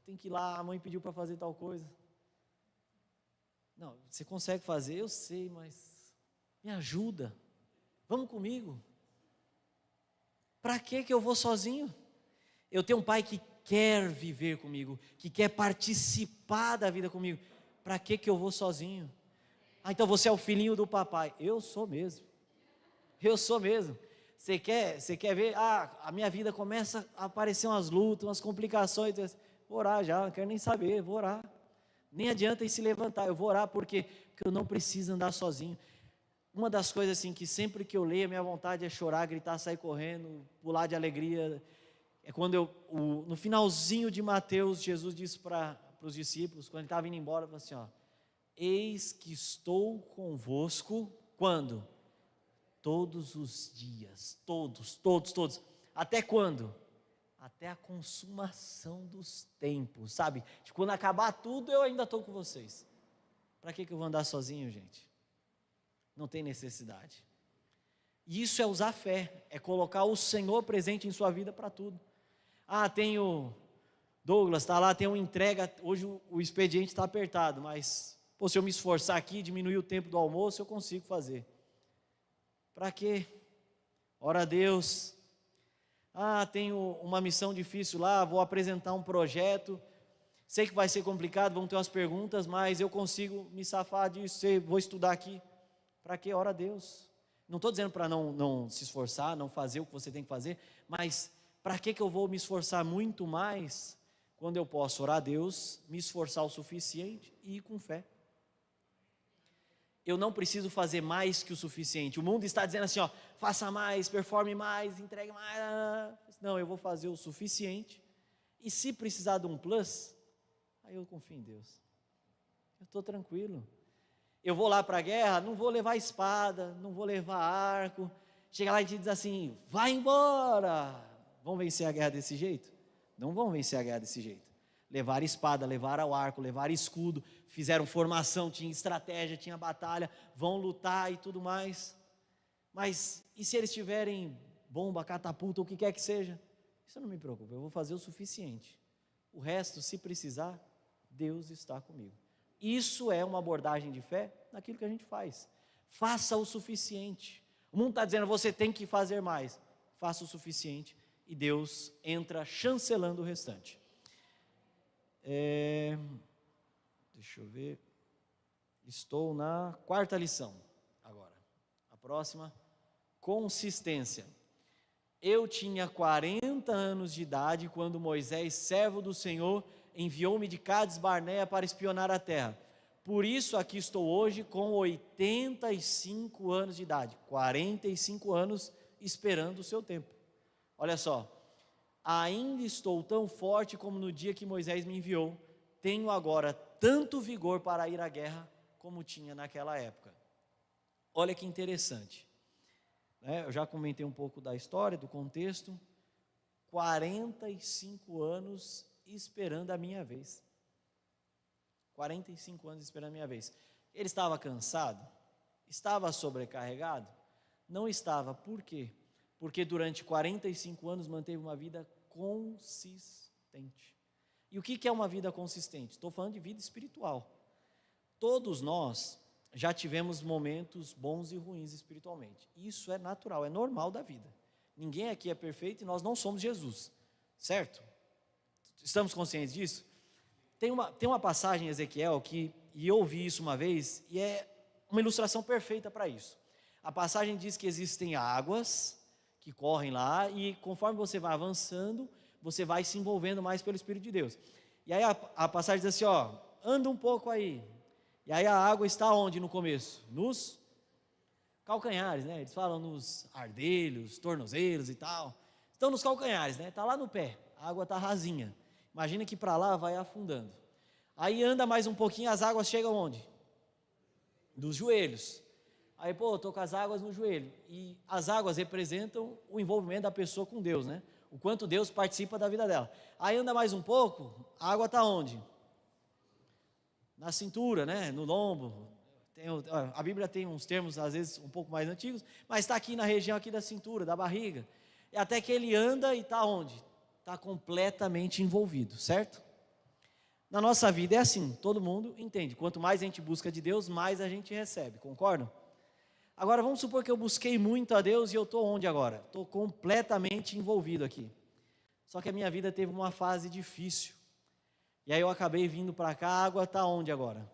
tem que ir lá, a mãe pediu para fazer tal coisa. Não, você consegue fazer, eu sei, mas me ajuda, vamos comigo. Para que eu vou sozinho? Eu tenho um pai que quer viver comigo, que quer participar da vida comigo. Para que eu vou sozinho? Então você é o filhinho do papai. Eu sou mesmo. Eu sou mesmo. Você quer ver? A minha vida começa a aparecer umas lutas, umas complicações. Vou orar já, não quero nem saber, vou orar. Nem adianta ir se levantar, eu vou orar porque eu não preciso andar sozinho. Uma das coisas assim que sempre que eu leio, a minha vontade é chorar, gritar, sair correndo, pular de alegria. É quando no finalzinho de Mateus, Jesus disse para os discípulos, quando ele estava indo embora, ele falou assim, eis que estou convosco, quando? Todos os dias, todos. Até quando? Até a consumação dos tempos, sabe? Quando acabar tudo, eu ainda estou com vocês. Para que eu vou andar sozinho, gente? Não tem necessidade. E isso é usar fé, é colocar o Senhor presente em sua vida para tudo. Tem o Douglas, está lá, tem uma entrega, hoje o expediente está apertado, mas se eu me esforçar aqui, diminuir o tempo do almoço, eu consigo fazer. Para quê? Ora a Deus. Tenho uma missão difícil lá, vou apresentar um projeto, sei que vai ser complicado, vão ter umas perguntas, mas eu consigo me safar disso, vou estudar aqui. Para quê? Ora a Deus. Não estou dizendo para não se esforçar, não fazer o que você tem que fazer, mas para que eu vou me esforçar muito mais quando eu posso orar a Deus, me esforçar o suficiente e ir com fé? Eu não preciso fazer mais que o suficiente. O mundo está dizendo assim, faça mais, performe mais, entregue mais. Não, eu vou fazer o suficiente E se precisar de um plus, aí eu confio em Deus. Eu estou tranquilo. Eu vou lá para a guerra, não vou levar espada, não vou levar arco. Chega lá e te diz assim, vai embora. Vão vencer a guerra desse jeito? Não vão vencer a guerra desse jeito. Levaram espada, levaram o arco, levaram escudo, fizeram formação, tinha estratégia, tinha batalha, vão lutar e tudo mais. Mas e se eles tiverem bomba, catapulta, ou o que quer que seja? Isso não me preocupa, eu vou fazer o suficiente. O resto, se precisar, Deus está comigo. Isso é uma abordagem de fé naquilo que a gente faz. Faça o suficiente. O mundo está dizendo, você tem que fazer mais. Faça o suficiente e Deus entra chancelando o restante. Deixa eu ver. Estou na 4ª lição agora. A próxima, consistência. Eu tinha 40 anos de idade quando Moisés, servo do Senhor, enviou-me de Cades Barneia para espionar a terra. Por isso aqui estou hoje com 85 anos de idade, 45 anos esperando o seu tempo. Olha só, ainda estou tão forte como no dia que Moisés me enviou, tenho agora tanto vigor para ir à guerra como tinha naquela época. Olha que interessante. Eu já comentei um pouco da história, do contexto, 45 anos esperando a minha vez. 45 anos esperando a minha vez. Ele estava cansado? Estava sobrecarregado? Não estava. Por quê? Porque durante 45 anos manteve uma vida consistente. E o que é uma vida consistente? Estou falando de vida espiritual. Todos nós já tivemos momentos bons e ruins espiritualmente. Isso é natural, é normal da vida. Ninguém aqui é perfeito e nós não somos Jesus, certo? Estamos conscientes disso? Tem uma passagem em Ezequiel e eu ouvi isso uma vez, e é uma ilustração perfeita para isso. A passagem diz que existem águas que correm lá, e conforme você vai avançando, você vai se envolvendo mais pelo Espírito de Deus. E aí a passagem diz assim, anda um pouco aí. E aí a água está onde no começo? Nos calcanhares, né? Eles falam nos ardelhos, tornozelos e tal. Estão nos calcanhares, né? Está lá no pé, a água está rasinha. Imagina que para lá vai afundando. Aí anda mais um pouquinho, as águas chegam onde? Dos joelhos. Aí, estou com as águas no joelho. E as águas representam o envolvimento da pessoa com Deus, né? O quanto Deus participa da vida dela. Aí anda mais um pouco, a água está onde? Na cintura, né? No lombo. A Bíblia tem uns termos, às vezes, um pouco mais antigos, mas está aqui na região aqui da cintura, da barriga. E até que ele anda e está onde? Está completamente envolvido, certo? Na nossa vida é assim, todo mundo entende. Quanto mais a gente busca de Deus, mais a gente recebe, concordam? Agora vamos supor que eu busquei muito a Deus e eu estou onde agora? Estou completamente envolvido aqui. Só que a minha vida teve uma fase difícil. E aí eu acabei vindo para cá, a água está onde agora?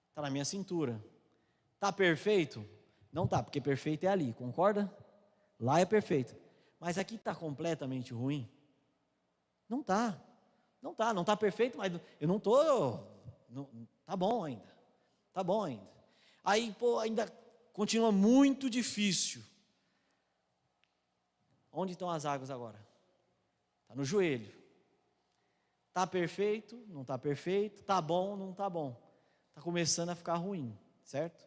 Está na minha cintura. Está perfeito? Não está, porque perfeito é ali, concorda? Lá é perfeito. Mas aqui está completamente ruim? Não está. Não está perfeito, mas eu não estou. Está bom ainda. Está bom ainda. Aí, ainda continua muito difícil. Onde estão as águas agora? Está no joelho. Está perfeito? Não está perfeito. Está bom? Não está bom. Está começando a ficar ruim, certo?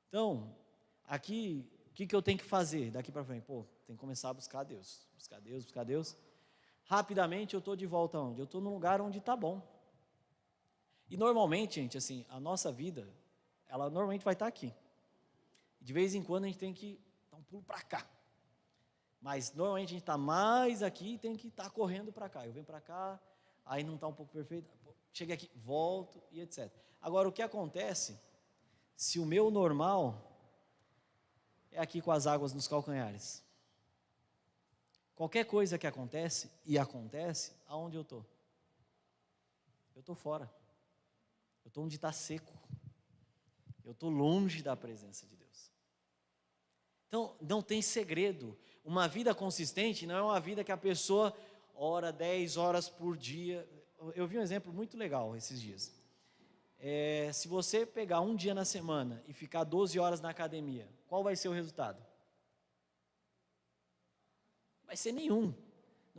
Então, aqui, o que eu tenho que fazer daqui para frente? Tem que começar a buscar Deus. Buscar Deus, buscar Deus. Rapidamente eu estou de volta aonde? Eu estou num lugar onde está bom. E normalmente, gente, assim, a nossa vida, ela normalmente vai estar aqui. De vez em quando a gente tem que dar um pulo para cá. Mas normalmente a gente está mais aqui e tem que estar correndo para cá. Eu venho para cá, aí não está um pouco perfeito, cheguei aqui, volto e etc. Agora, o que acontece, se o meu normal é aqui com as águas nos calcanhares? Qualquer coisa que acontece, e acontece, aonde eu estou? Eu estou fora. Eu estou onde está seco. Eu estou longe da presença de Deus. Então, não tem segredo. Uma vida consistente não é uma vida que a pessoa ora 10 horas por dia. Eu vi um exemplo muito legal esses dias. Se você pegar um dia na semana e ficar 12 horas na academia, qual vai ser o resultado? Vai ser nenhum.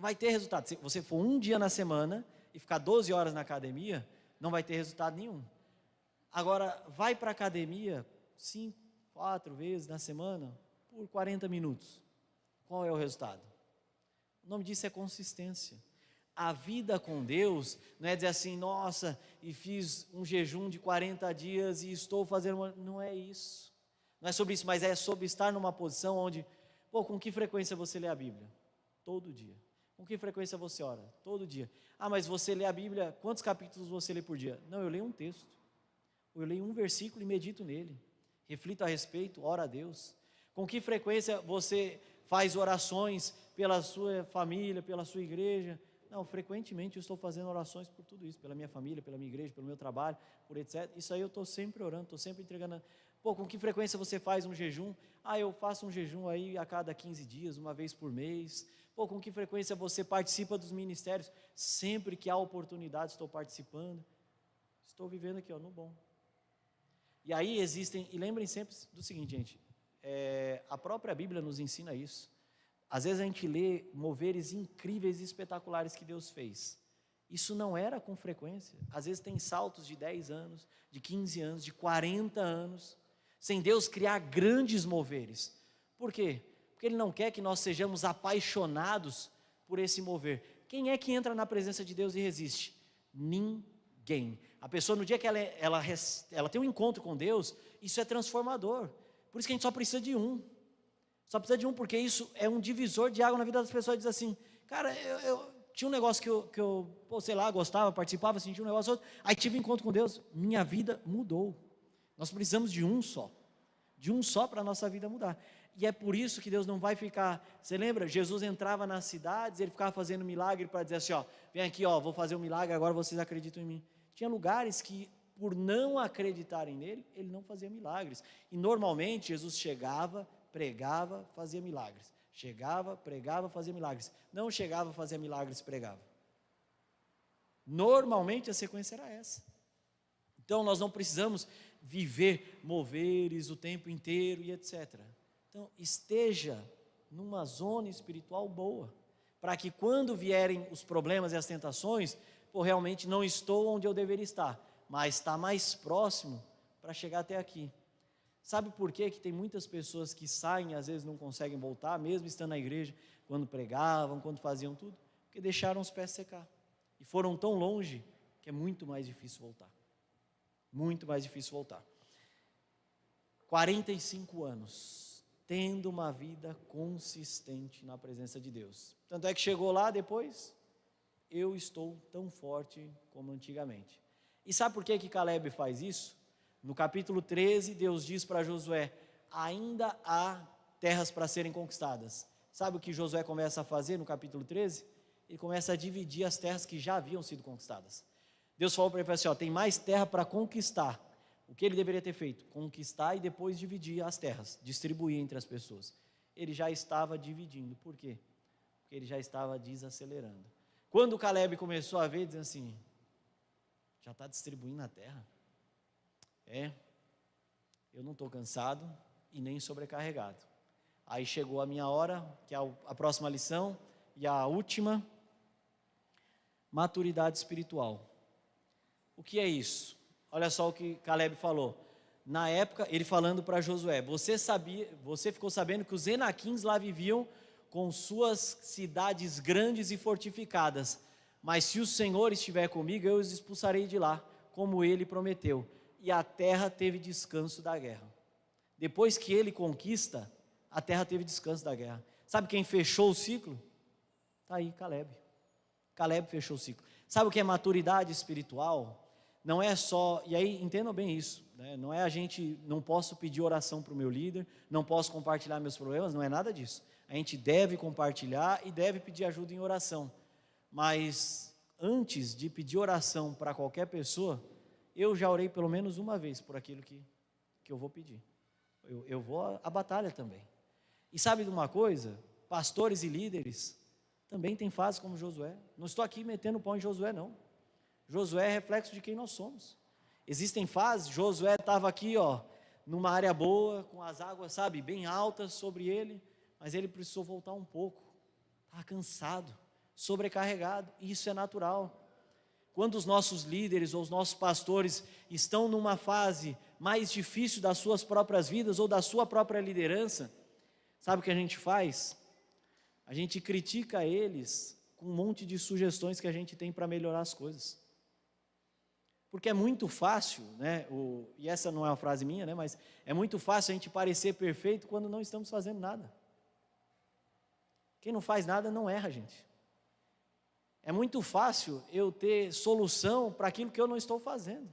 Não vai ter resultado. Se você for um dia na semana e ficar 12 horas na academia, não vai ter resultado nenhum. Agora, vai para a academia 5, 4 vezes na semana, por 40 minutos. Qual é o resultado? O nome disso é consistência. A vida com Deus não é dizer assim, nossa, e fiz um jejum de 40 dias e estou fazendo uma... Não é isso. Não é sobre isso, mas é sobre estar numa posição onde, com que frequência você lê a Bíblia? Todo dia. Com que frequência você ora? Todo dia. Ah, mas você lê a Bíblia, quantos capítulos você lê por dia? Não, eu leio um texto. Eu leio um versículo e medito nele. Reflito a respeito, oro a Deus. Com que frequência você faz orações pela sua família, pela sua igreja? Não, frequentemente eu estou fazendo orações por tudo isso, pela minha família, pela minha igreja, pelo meu trabalho, por etc. Isso aí eu estou sempre orando, estou sempre entregando. Com que frequência você faz um jejum? Ah, eu faço um jejum aí a cada 15 dias, uma vez por mês. Com que frequência você participa dos ministérios? Sempre que há oportunidade estou participando. Estou vivendo aqui, no bom. E aí existem, e lembrem sempre do seguinte, gente, a própria Bíblia nos ensina isso. Às vezes a gente lê moveres incríveis e espetaculares que Deus fez. Isso não era com frequência. Às vezes tem saltos de 10 anos, de 15 anos, de 40 anos, sem Deus criar grandes moveres. Por quê? Porque Ele não quer que nós sejamos apaixonados por esse mover. Quem é que entra na presença de Deus e resiste? Ninguém. A pessoa, no dia que ela tem um encontro com Deus, isso é transformador. Por isso que a gente só precisa de um. Só precisa de um, porque isso é um divisor de água na vida das pessoas. Diz assim, cara, eu tinha um negócio que eu sei lá, gostava, participava, sentia um negócio outro, aí tive um encontro com Deus, minha vida mudou. Nós precisamos de um só para a nossa vida mudar. E é por isso que Deus não vai ficar, você lembra, Jesus entrava nas cidades, Ele ficava fazendo milagre para dizer assim, vem aqui, vou fazer um milagre, agora vocês acreditam em mim. Tinha lugares que, por não acreditarem nele, Ele não fazia milagres. E normalmente Jesus chegava, pregava, fazia milagres. Chegava, pregava, fazia milagres. Não chegava, fazia milagres, pregava. Normalmente a sequência era essa. Então nós não precisamos viver moveres o tempo inteiro e etc. Então esteja numa zona espiritual boa, para que quando vierem os problemas e as tentações, realmente não estou onde eu deveria estar, mas está mais próximo para chegar até aqui. Sabe por quê que tem muitas pessoas que saem e às vezes não conseguem voltar, mesmo estando na igreja, quando pregavam, quando faziam tudo? Porque deixaram os pés secar. E foram tão longe que é muito mais difícil voltar. Muito mais difícil voltar. 45 anos, tendo uma vida consistente na presença de Deus. Tanto é que chegou lá depois, eu estou tão forte como antigamente. E sabe por que Caleb faz isso? No capítulo 13, Deus diz para Josué, ainda há terras para serem conquistadas. Sabe o que Josué começa a fazer no capítulo 13? Ele começa a dividir as terras que já haviam sido conquistadas. Deus falou para ele assim, tem mais terra para conquistar. O que ele deveria ter feito? Conquistar e depois dividir as terras, distribuir entre as pessoas. Ele já estava dividindo. Por quê? Porque ele já estava desacelerando. Quando Caleb começou a ver, dizendo assim, já está distribuindo a terra? Eu não estou cansado e nem sobrecarregado. Aí chegou a minha hora, que é a próxima lição, e a última, maturidade espiritual. O que é isso? Olha só o que Caleb falou. Na época, ele falando para Josué, você ficou sabendo que os Enaquins lá viviam com suas cidades grandes e fortificadas, mas se o Senhor estiver comigo, eu os expulsarei de lá, como ele prometeu. E a terra teve descanso da guerra. Depois que ele conquista, a terra teve descanso da guerra. Sabe quem fechou o ciclo? Está aí, Caleb. Caleb fechou o ciclo. Sabe o que é maturidade espiritual? Não é só, e aí entendam bem isso, né? Não é não posso pedir oração para o meu líder, não posso compartilhar meus problemas, não é nada disso. A gente deve compartilhar e deve pedir ajuda em oração. Mas antes de pedir oração para qualquer pessoa, eu já orei pelo menos uma vez por aquilo que eu vou pedir. Eu vou à batalha também. E sabe de uma coisa? Pastores e líderes também têm fases como Josué. Não estou aqui metendo pau em Josué, não. Josué é reflexo de quem nós somos. Existem fases, Josué estava aqui, numa área boa, com as águas, bem altas sobre ele, mas ele precisou voltar um pouco. Estava cansado. sobrecarregado, e isso é natural. Quando os nossos líderes ou os nossos pastores estão numa fase mais difícil das suas próprias vidas ou da sua própria liderança, sabe o que a gente faz? A gente critica eles com um monte de sugestões que a gente tem para melhorar as coisas. Porque é muito fácil, né? E essa não é uma frase minha, né? Mas é muito fácil a gente parecer perfeito quando não estamos fazendo nada. Quem não faz nada não erra, gente. É muito fácil eu ter solução para aquilo que eu não estou fazendo.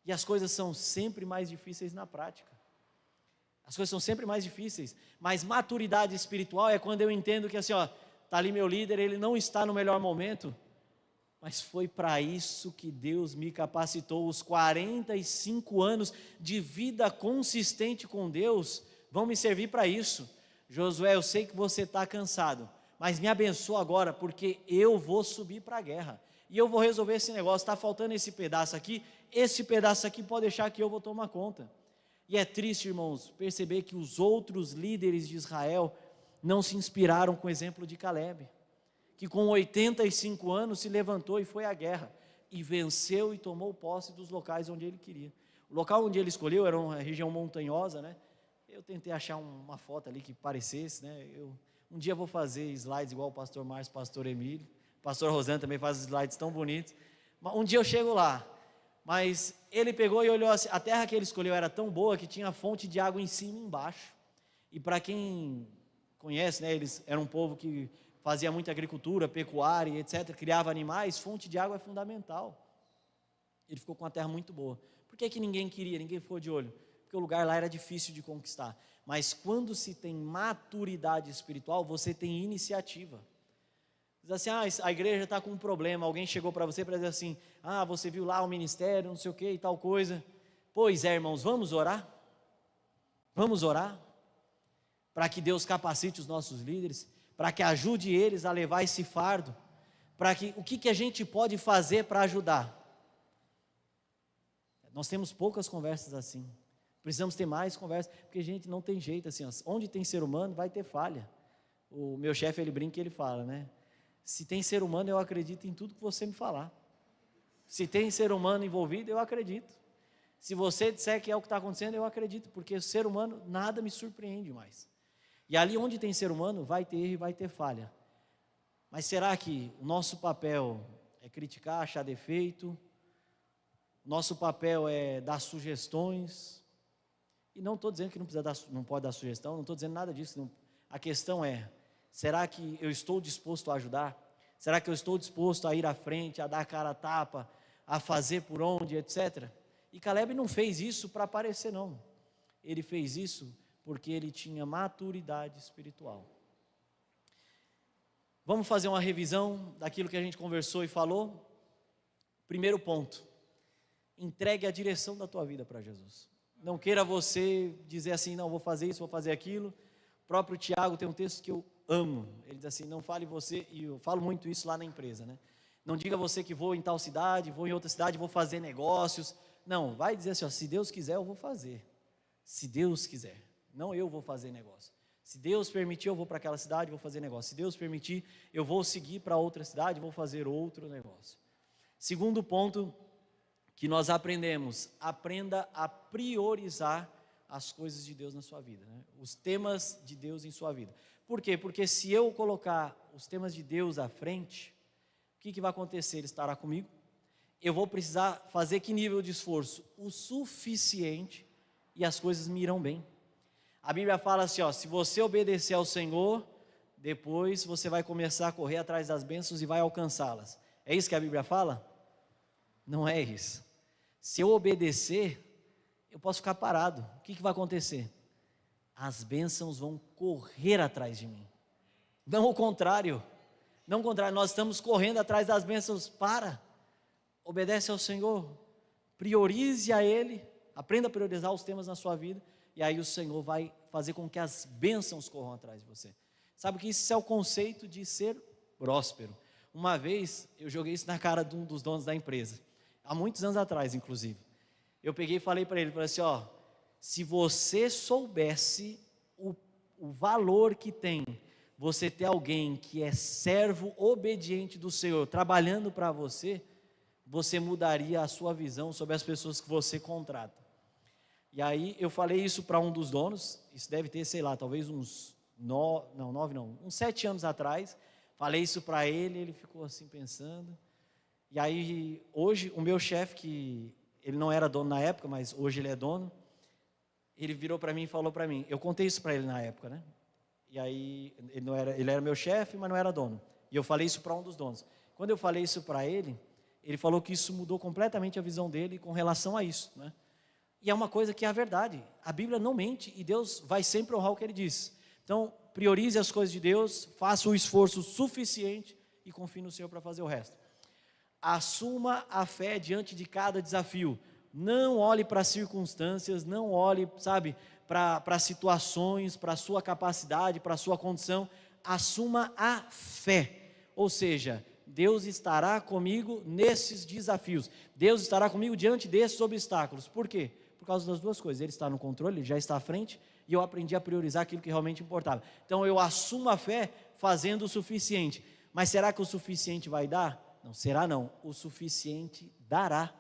E as coisas são sempre mais difíceis na prática. As coisas são sempre mais difíceis. Mas maturidade espiritual é quando eu entendo que assim, ó, está ali meu líder, ele não está no melhor momento, mas foi para isso que Deus me capacitou. Os 45 anos de vida consistente com Deus vão me servir para isso. Josué, eu sei que você está cansado, mas me abençoa agora, porque eu vou subir para a guerra, e eu vou resolver esse negócio. Está faltando esse pedaço aqui pode deixar que eu vou tomar conta. E é triste, irmãos, perceber que os outros líderes de Israel não se inspiraram com o exemplo de Caleb, que com 85 anos se levantou e foi à guerra, e venceu e tomou posse dos locais onde ele queria. O local onde ele escolheu era uma região montanhosa, né? Eu tentei achar uma foto ali que parecesse, né? Um dia vou fazer slides igual o pastor Márcio, o pastor Emílio, o pastor Rosana também faz slides tão bonitos. Um dia eu chego lá, mas ele pegou e olhou assim, a terra que ele escolheu era tão boa que tinha fonte de água em cima e embaixo. E para quem conhece, né, eles eram um povo que fazia muita agricultura, pecuária, etc., criava animais, fonte de água é fundamental. Ele ficou com uma terra muito boa. Por que ninguém queria, ninguém ficou de olho? Porque o lugar lá era difícil de conquistar. Mas quando se tem maturidade espiritual, você tem iniciativa. Diz assim, a igreja está com um problema, alguém chegou para você para dizer assim, você viu lá o ministério, não sei o que e tal coisa. Pois é, irmãos, vamos orar? Vamos orar? Para que Deus capacite os nossos líderes, para que ajude eles a levar esse fardo, o que a gente pode fazer para ajudar? Nós temos poucas conversas assim, precisamos ter mais conversas, porque gente, não tem jeito assim, onde tem ser humano vai ter falha. O meu chefe, ele brinca e ele fala, né? Se tem ser humano, eu acredito em tudo que você me falar. Se tem ser humano envolvido, eu acredito. Se você disser que é o que está acontecendo, eu acredito, porque o ser humano, nada me surpreende mais. E ali onde tem ser humano, vai ter erro e vai ter falha. Mas será que o nosso papel é criticar, achar defeito? Nosso papel é dar sugestões? E não estou dizendo que não pode dar sugestão, não estou dizendo nada disso. Não. A questão é, será que eu estou disposto a ajudar? Será que eu estou disposto a ir à frente, a dar a cara a tapa, a fazer por onde, etc.? E Caleb não fez isso para aparecer, não. Ele fez isso porque ele tinha maturidade espiritual. Vamos fazer uma revisão daquilo que a gente conversou e falou? Primeiro ponto, entregue a direção da tua vida para Jesus. Não queira você dizer assim, não, vou fazer isso, vou fazer aquilo. O próprio Tiago tem um texto que eu amo, ele diz assim, não fale você, e eu falo muito isso lá na empresa, né? Não diga você que vou em tal cidade, vou em outra cidade, vou fazer negócios. Não, vai dizer assim, se Deus quiser eu vou fazer. Se Deus quiser, não eu vou fazer negócio. Se Deus permitir eu vou para aquela cidade, vou fazer negócio. Se Deus permitir eu vou seguir para outra cidade, vou fazer outro negócio. Segundo ponto que nós aprendemos, aprenda a priorizar as coisas de Deus na sua vida, né? Os temas de Deus em sua vida. Por quê? Porque se eu colocar os temas de Deus à frente, o que vai acontecer? Ele estará comigo, eu vou precisar fazer que nível de esforço? O suficiente, e as coisas me irão bem. A Bíblia fala assim, se você obedecer ao Senhor, depois você vai começar a correr atrás das bênçãos e vai alcançá-las. É isso que a Bíblia fala? Não é isso. Se eu obedecer, eu posso ficar parado. O que vai acontecer? As bênçãos vão correr atrás de mim. Não o contrário. Não o contrário, nós estamos correndo atrás das bênçãos. Obedece ao Senhor, priorize a Ele, aprenda a priorizar os temas na sua vida, e aí o Senhor vai fazer com que as bênçãos corram atrás de você. Sabe que isso é o conceito de ser próspero. Uma vez, eu joguei isso na cara de um dos donos da empresa, há muitos anos atrás, inclusive. Eu peguei e falei para ele, falei assim, se você soubesse o valor que tem você ter alguém que é servo obediente do Senhor, trabalhando para você, você mudaria a sua visão sobre as pessoas que você contrata. E aí eu falei isso para um dos donos, isso deve ter, sei lá, talvez uns 7 anos atrás. Falei isso para ele, ele ficou assim pensando. E aí hoje o meu chefe, que ele não era dono na época, mas hoje ele é dono, ele virou para mim e falou para mim, eu contei isso para ele na época, né? E aí ele era meu chefe, mas não era dono. E eu falei isso para um dos donos. Quando eu falei isso para ele falou que isso mudou completamente a visão dele com relação a isso, né? E é uma coisa que é a verdade. A Bíblia não mente e Deus vai sempre honrar o que Ele diz. Então, priorize as coisas de Deus, faça o esforço suficiente e confie no Senhor para fazer o resto. Assuma a fé diante de cada desafio. Não olhe para as circunstâncias, não olhe, para situações, para a sua capacidade, para a sua condição. Assuma a fé. Ou seja, Deus estará comigo nesses desafios. Deus estará comigo diante desses obstáculos. Por quê? Por causa das duas coisas. Ele está no controle, Ele já está à frente, e eu aprendi a priorizar aquilo que realmente importava. Então eu assumo a fé fazendo o suficiente. Mas será que o suficiente vai dar? Não será não. O suficiente dará.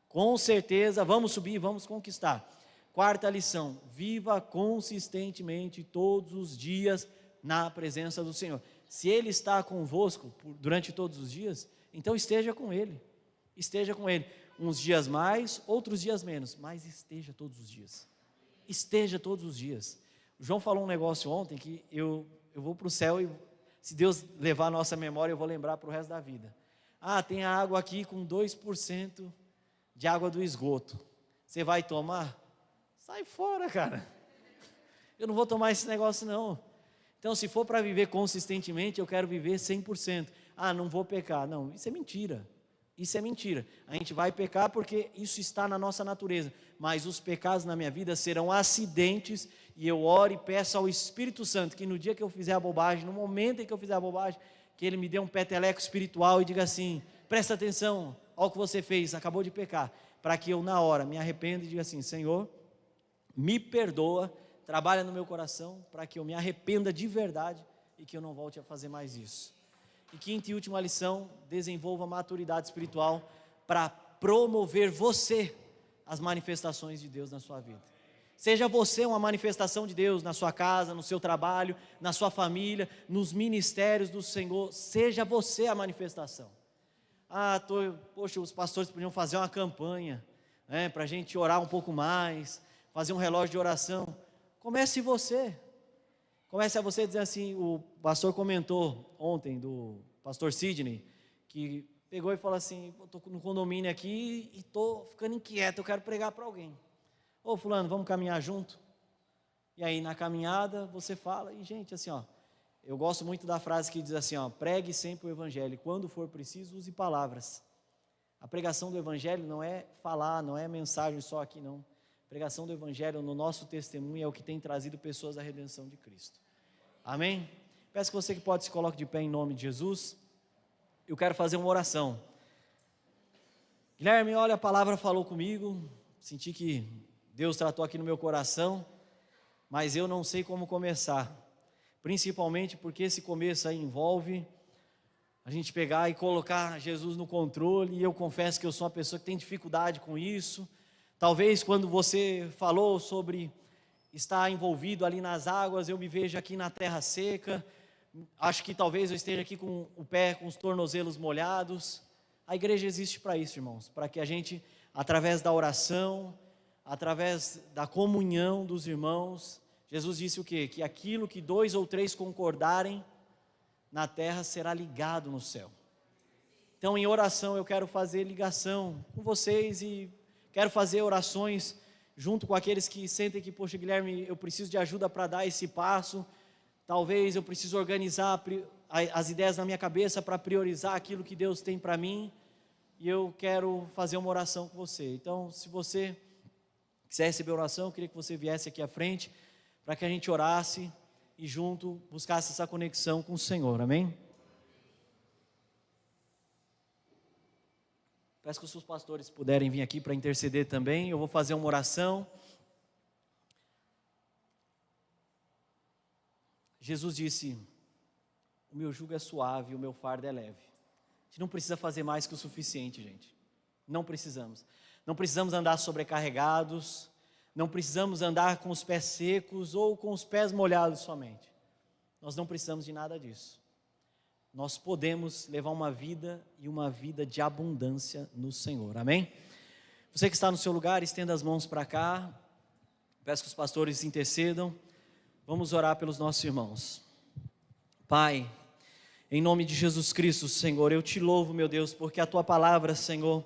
Com certeza, vamos subir, vamos conquistar. Quarta lição: viva consistentemente todos os dias na presença do Senhor. Se Ele está convosco durante todos os dias, então esteja com Ele. Esteja com Ele. Uns dias mais, outros dias menos, mas esteja todos os dias. Esteja todos os dias. O João falou um negócio ontem que eu vou para o céu e, se Deus levar a nossa memória, eu vou lembrar para o resto da vida. Tem água aqui com 2% de água do esgoto. Você vai tomar? Sai fora, cara. Eu não vou tomar esse negócio não. Então, se for para viver consistentemente, eu quero viver 100%. Não vou pecar. Não, isso é mentira. Isso é mentira. A gente vai pecar porque isso está na nossa natureza. Mas os pecados na minha vida serão acidentes, e eu oro e peço ao Espírito Santo que no dia que eu fizer a bobagem, no momento em que eu fizer a bobagem, que Ele me dê um peteleco espiritual e diga assim: presta atenção ao que você fez, acabou de pecar. Para que eu na hora me arrependa e diga assim: Senhor, me perdoa, trabalha no meu coração, para que eu me arrependa de verdade e que eu não volte a fazer mais isso. E quinta e última lição: desenvolva maturidade espiritual para promover você as manifestações de Deus na sua vida. Seja você uma manifestação de Deus na sua casa, no seu trabalho, na sua família, nos ministérios do Senhor. Seja você a manifestação. Poxa, os pastores podiam fazer uma campanha, para a gente orar um pouco mais, fazer um relógio de oração. Comece você. Comece a você dizer assim, o pastor comentou ontem, do pastor Sidney, que pegou e falou assim: estou no condomínio aqui e estou ficando inquieto, eu quero pregar para alguém. Ô fulano, vamos caminhar junto? E aí na caminhada você fala, e gente, assim, eu gosto muito da frase que diz assim, pregue sempre o evangelho, quando for preciso use palavras. A pregação do evangelho não é falar, não é mensagem só aqui não. A pregação do evangelho no nosso testemunho é o que tem trazido pessoas à redenção de Cristo. Amém? Peço que você que pode se coloque de pé em nome de Jesus. Eu quero fazer uma oração. Guilherme, olha, a palavra falou comigo, senti que Deus tratou aqui no meu coração, mas eu não sei como começar, principalmente porque esse começo aí envolve a gente pegar e colocar Jesus no controle, e eu confesso que eu sou uma pessoa que tem dificuldade com isso. Talvez quando você falou sobre estar envolvido ali nas águas, eu me vejo aqui na terra seca, acho que talvez eu esteja aqui com o pé, com os tornozelos molhados. A igreja existe para isso, irmãos, para que a gente, através da oração, através da comunhão dos irmãos, Jesus disse o quê? Que aquilo que 2 ou 3 concordarem na terra será ligado no céu. Então, em oração, eu quero fazer ligação com vocês e quero fazer orações junto com aqueles que sentem que, poxa, Guilherme, eu preciso de ajuda para dar esse passo. Talvez eu preciso organizar as ideias na minha cabeça para priorizar aquilo que Deus tem para mim, e eu quero fazer uma oração com você. Então, se você quiser receber oração, eu queria que você viesse aqui à frente, para que a gente orasse e junto buscasse essa conexão com o Senhor, amém? Peço que os seus pastores puderem vir aqui para interceder também. Eu vou fazer uma oração. Jesus disse o meu jugo é suave, o meu fardo é leve. A gente não precisa fazer mais que o suficiente, gente. Não precisamos. Não precisamos andar sobrecarregados, não precisamos andar com os pés secos ou com os pés molhados somente. Nós não precisamos de nada disso. Nós podemos levar uma vida e uma vida de abundância no Senhor, amém? Você que está no seu lugar, estenda as mãos para cá, peço que os pastores intercedam, vamos orar pelos nossos irmãos. Pai, em nome de Jesus Cristo, Senhor, eu te louvo, meu Deus, porque a Tua palavra, Senhor,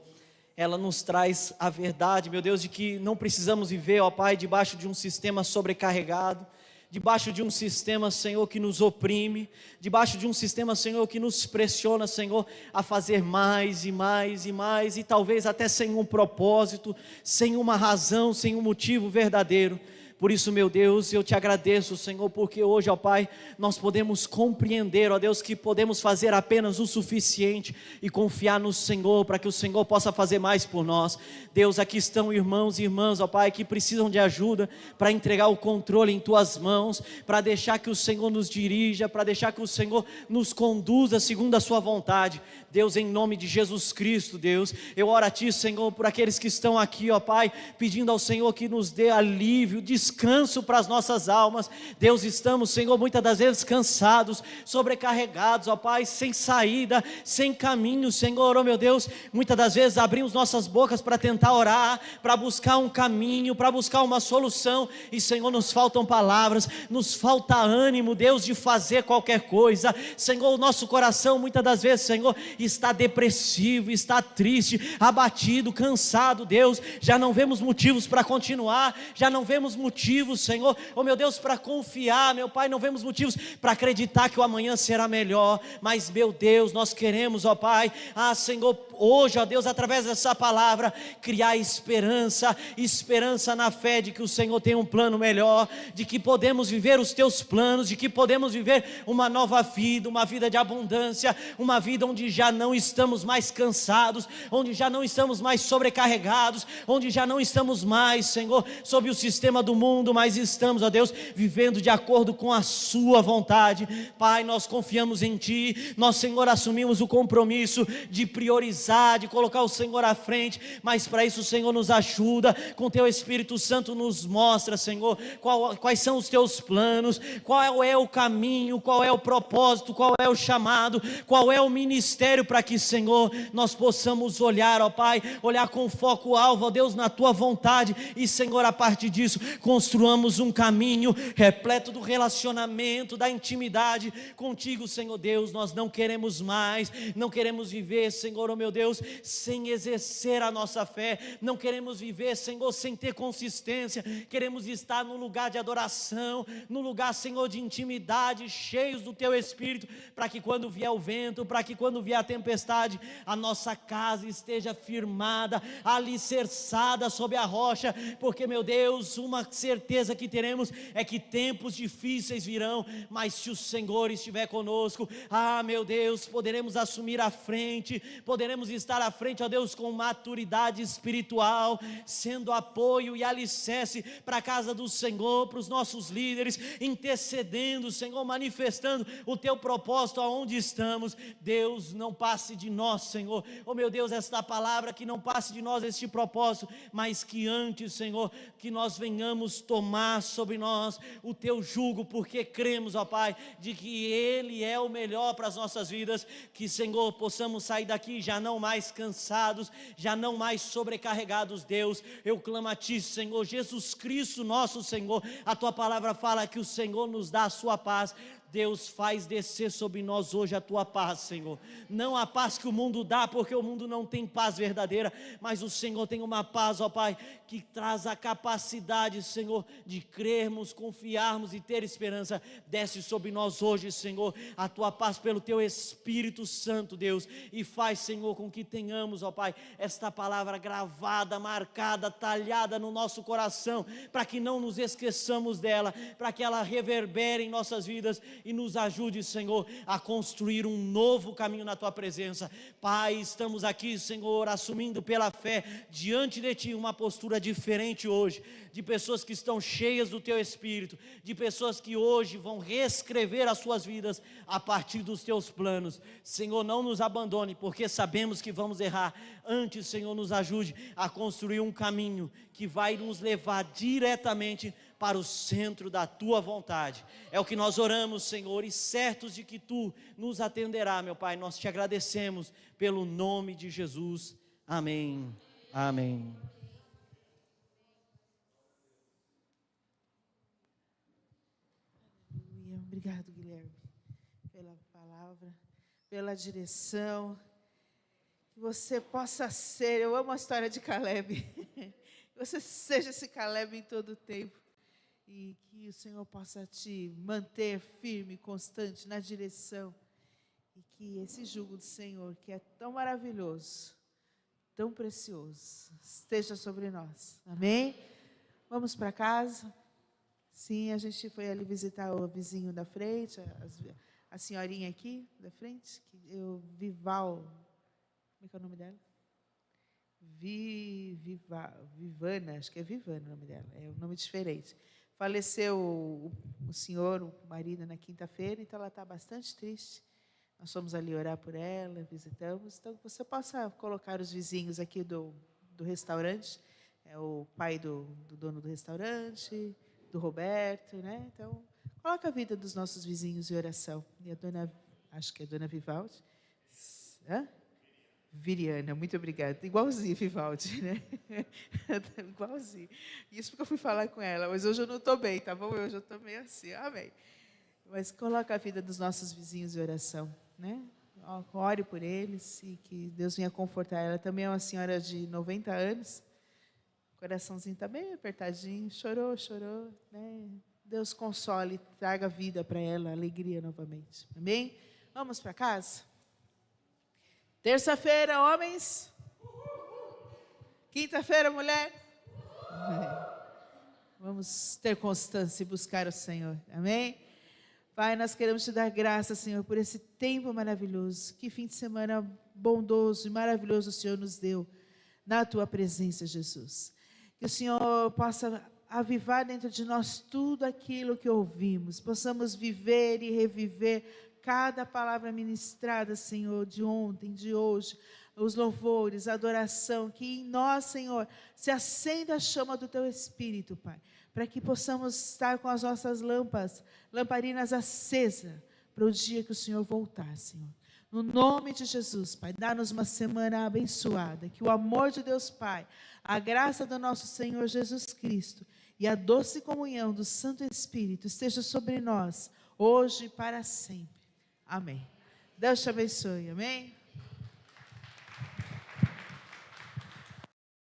ela nos traz a verdade, meu Deus, de que não precisamos viver, ó Pai, debaixo de um sistema sobrecarregado, debaixo de um sistema, Senhor, que nos oprime, debaixo de um sistema, Senhor, que nos pressiona, Senhor, a fazer mais e mais e mais, e talvez até sem um propósito, sem uma razão, sem um motivo verdadeiro. Por isso, meu Deus, eu te agradeço, Senhor, porque hoje, ó Pai, nós podemos compreender, ó Deus, que podemos fazer apenas o suficiente e confiar no Senhor, para que o Senhor possa fazer mais por nós. Deus, aqui estão irmãos e irmãs, ó Pai, que precisam de ajuda para entregar o controle em Tuas mãos, para deixar que o Senhor nos dirija, para deixar que o Senhor nos conduza segundo a Sua vontade. Deus, em nome de Jesus Cristo, Deus, eu oro a Ti, Senhor, por aqueles que estão aqui, ó Pai, pedindo ao Senhor que nos dê alívio, descanso para as nossas almas. Deus, estamos, Senhor, muitas das vezes cansados, sobrecarregados, ó Pai, sem saída, sem caminho, Senhor, ó meu Deus, muitas das vezes abrimos nossas bocas para tentar orar, para buscar um caminho, para buscar uma solução, e Senhor, nos faltam palavras, nos falta ânimo, Deus, de fazer qualquer coisa. Senhor, o nosso coração muitas das vezes, Senhor, está depressivo, está triste, abatido, cansado. Deus, já não vemos motivos para continuar, já não vemos motivos, Senhor, oh meu Deus, para confiar, meu Pai, não vemos motivos para acreditar que o amanhã será melhor, mas meu Deus, nós queremos, ó Pai, Senhor, hoje, ó Deus, através dessa palavra, criar esperança na fé de que o Senhor tem um plano melhor, de que podemos viver os Teus planos, de que podemos viver uma nova vida, uma vida de abundância, uma vida onde já não estamos mais cansados, onde já não estamos mais sobrecarregados, onde já não estamos mais, Senhor, sob o sistema do mundo, mas estamos, ó Deus, vivendo de acordo com a Sua vontade. Pai, nós confiamos em Ti, nós, Senhor, assumimos o compromisso de priorizar, de colocar o Senhor à frente, mas para isso o Senhor nos ajuda, com Teu Espírito Santo nos mostra, Senhor, quais são os Teus planos, qual é o caminho, qual é o propósito, qual é o chamado, qual é o ministério, para que, Senhor, nós possamos olhar, ó Pai, olhar com foco alvo, ó Deus, na Tua vontade, e Senhor, a partir disso, construamos um caminho repleto do relacionamento, da intimidade contigo, Senhor Deus. Nós não queremos mais, não queremos viver, Senhor, oh meu Deus, sem exercer a nossa fé, não queremos viver, Senhor, sem ter consistência, queremos estar no lugar de adoração, no lugar, Senhor, de intimidade, cheios do Teu Espírito, para que quando vier o vento, para que quando vier a tempestade, a nossa casa esteja firmada, alicerçada sobre a rocha, porque, meu Deus, uma certeza que teremos é que tempos difíceis virão, mas se o Senhor estiver conosco, meu Deus, poderemos assumir a frente, poderemos estar à frente, ó Deus, com maturidade espiritual, sendo apoio e alicerce para a casa do Senhor, para os nossos líderes, intercedendo, Senhor, manifestando o Teu propósito aonde estamos. Deus, não passe de nós, Senhor, oh meu Deus, esta palavra, que não passe de nós este propósito, mas que antes, Senhor, que nós venhamos tomar sobre nós o Teu jugo, porque cremos, ó Pai, de que Ele é o melhor para as nossas vidas, que, Senhor, possamos sair daqui já não mais cansados, já não mais sobrecarregados. Deus, eu clamo a Ti, Senhor, Jesus Cristo, nosso Senhor, a Tua palavra fala que o Senhor nos dá a Sua paz. Deus, faz descer sobre nós hoje a Tua paz, Senhor, não a paz que o mundo dá, porque o mundo não tem paz verdadeira, mas o Senhor tem uma paz, ó Pai, que traz a capacidade, Senhor, de crermos, confiarmos e ter esperança. Desce sobre nós hoje, Senhor, a Tua paz pelo Teu Espírito Santo, Deus, e faz, Senhor, com que tenhamos, ó Pai, esta palavra gravada, marcada, talhada no nosso coração, para que não nos esqueçamos dela, para que ela reverbere em nossas vidas, e nos ajude, Senhor, a construir um novo caminho na Tua presença. Pai, estamos aqui, Senhor, assumindo pela fé diante de Ti uma postura diferente hoje, de pessoas que estão cheias do Teu Espírito, de pessoas que hoje vão reescrever as suas vidas a partir dos Teus planos. Senhor, não nos abandone, porque sabemos que vamos errar. Antes, Senhor, nos ajude a construir um caminho que vai nos levar diretamente para o centro da Tua vontade. É o que nós oramos, Senhor, e certos de que Tu nos atenderá, meu Pai. Nós Te agradecemos pelo nome de Jesus. Amém. Amém. Obrigado, Guilherme, pela palavra, pela direção. Que você possa ser, eu amo a história de Caleb, que você seja esse Caleb em todo o tempo, e que o Senhor possa te manter firme, constante na direção, e que esse jugo do Senhor, que é tão maravilhoso, tão precioso, esteja sobre nós. Amém? Vamos para casa? Sim, a gente foi ali visitar o vizinho da frente, a senhorinha aqui da frente, Vival, como é que é o nome dela? Vivana, acho que é Vivana o nome dela, é um nome diferente. Faleceu o senhor, o marido, na quinta-feira, então ela está bastante triste. Nós fomos ali orar por ela, visitamos. Então, que você possa colocar os vizinhos aqui do restaurante, é o pai do dono do restaurante, do Roberto, né? Então, coloca a vida dos nossos vizinhos em oração. E a dona, acho que é a dona Vivaldi. Viriana, muito obrigada. Igualzinho, Vivaldi, né? Igualzinho. Isso porque eu fui falar com ela, mas hoje eu não estou bem, tá bom? Hoje eu estou meio assim, amém. Mas coloca a vida dos nossos vizinhos em oração, né? Ore por eles e que Deus venha confortar. Ela também é uma senhora de 90 anos, o coraçãozinho está bem apertadinho, chorou, né? Deus console, traga vida para ela, alegria novamente, amém? Vamos para casa? Terça-feira, homens. Quinta-feira, mulher. Vamos ter constância e buscar o Senhor. Amém? Pai, nós queremos te dar graças, Senhor, por esse tempo maravilhoso. Que fim de semana bondoso e maravilhoso o Senhor nos deu na tua presença, Jesus. Que o Senhor possa avivar dentro de nós tudo aquilo que ouvimos. Possamos viver e reviver cada palavra ministrada, Senhor, de ontem, de hoje, os louvores, a adoração, que em nós, Senhor, se acenda a chama do Teu Espírito, Pai, para que possamos estar com as nossas lamparinas acesas, para o dia que o Senhor voltar, Senhor. No nome de Jesus, Pai, dá-nos uma semana abençoada, que o amor de Deus Pai, a graça do nosso Senhor Jesus Cristo e a doce comunhão do Santo Espírito esteja sobre nós, hoje e para sempre. Amém. Deus te abençoe. Amém.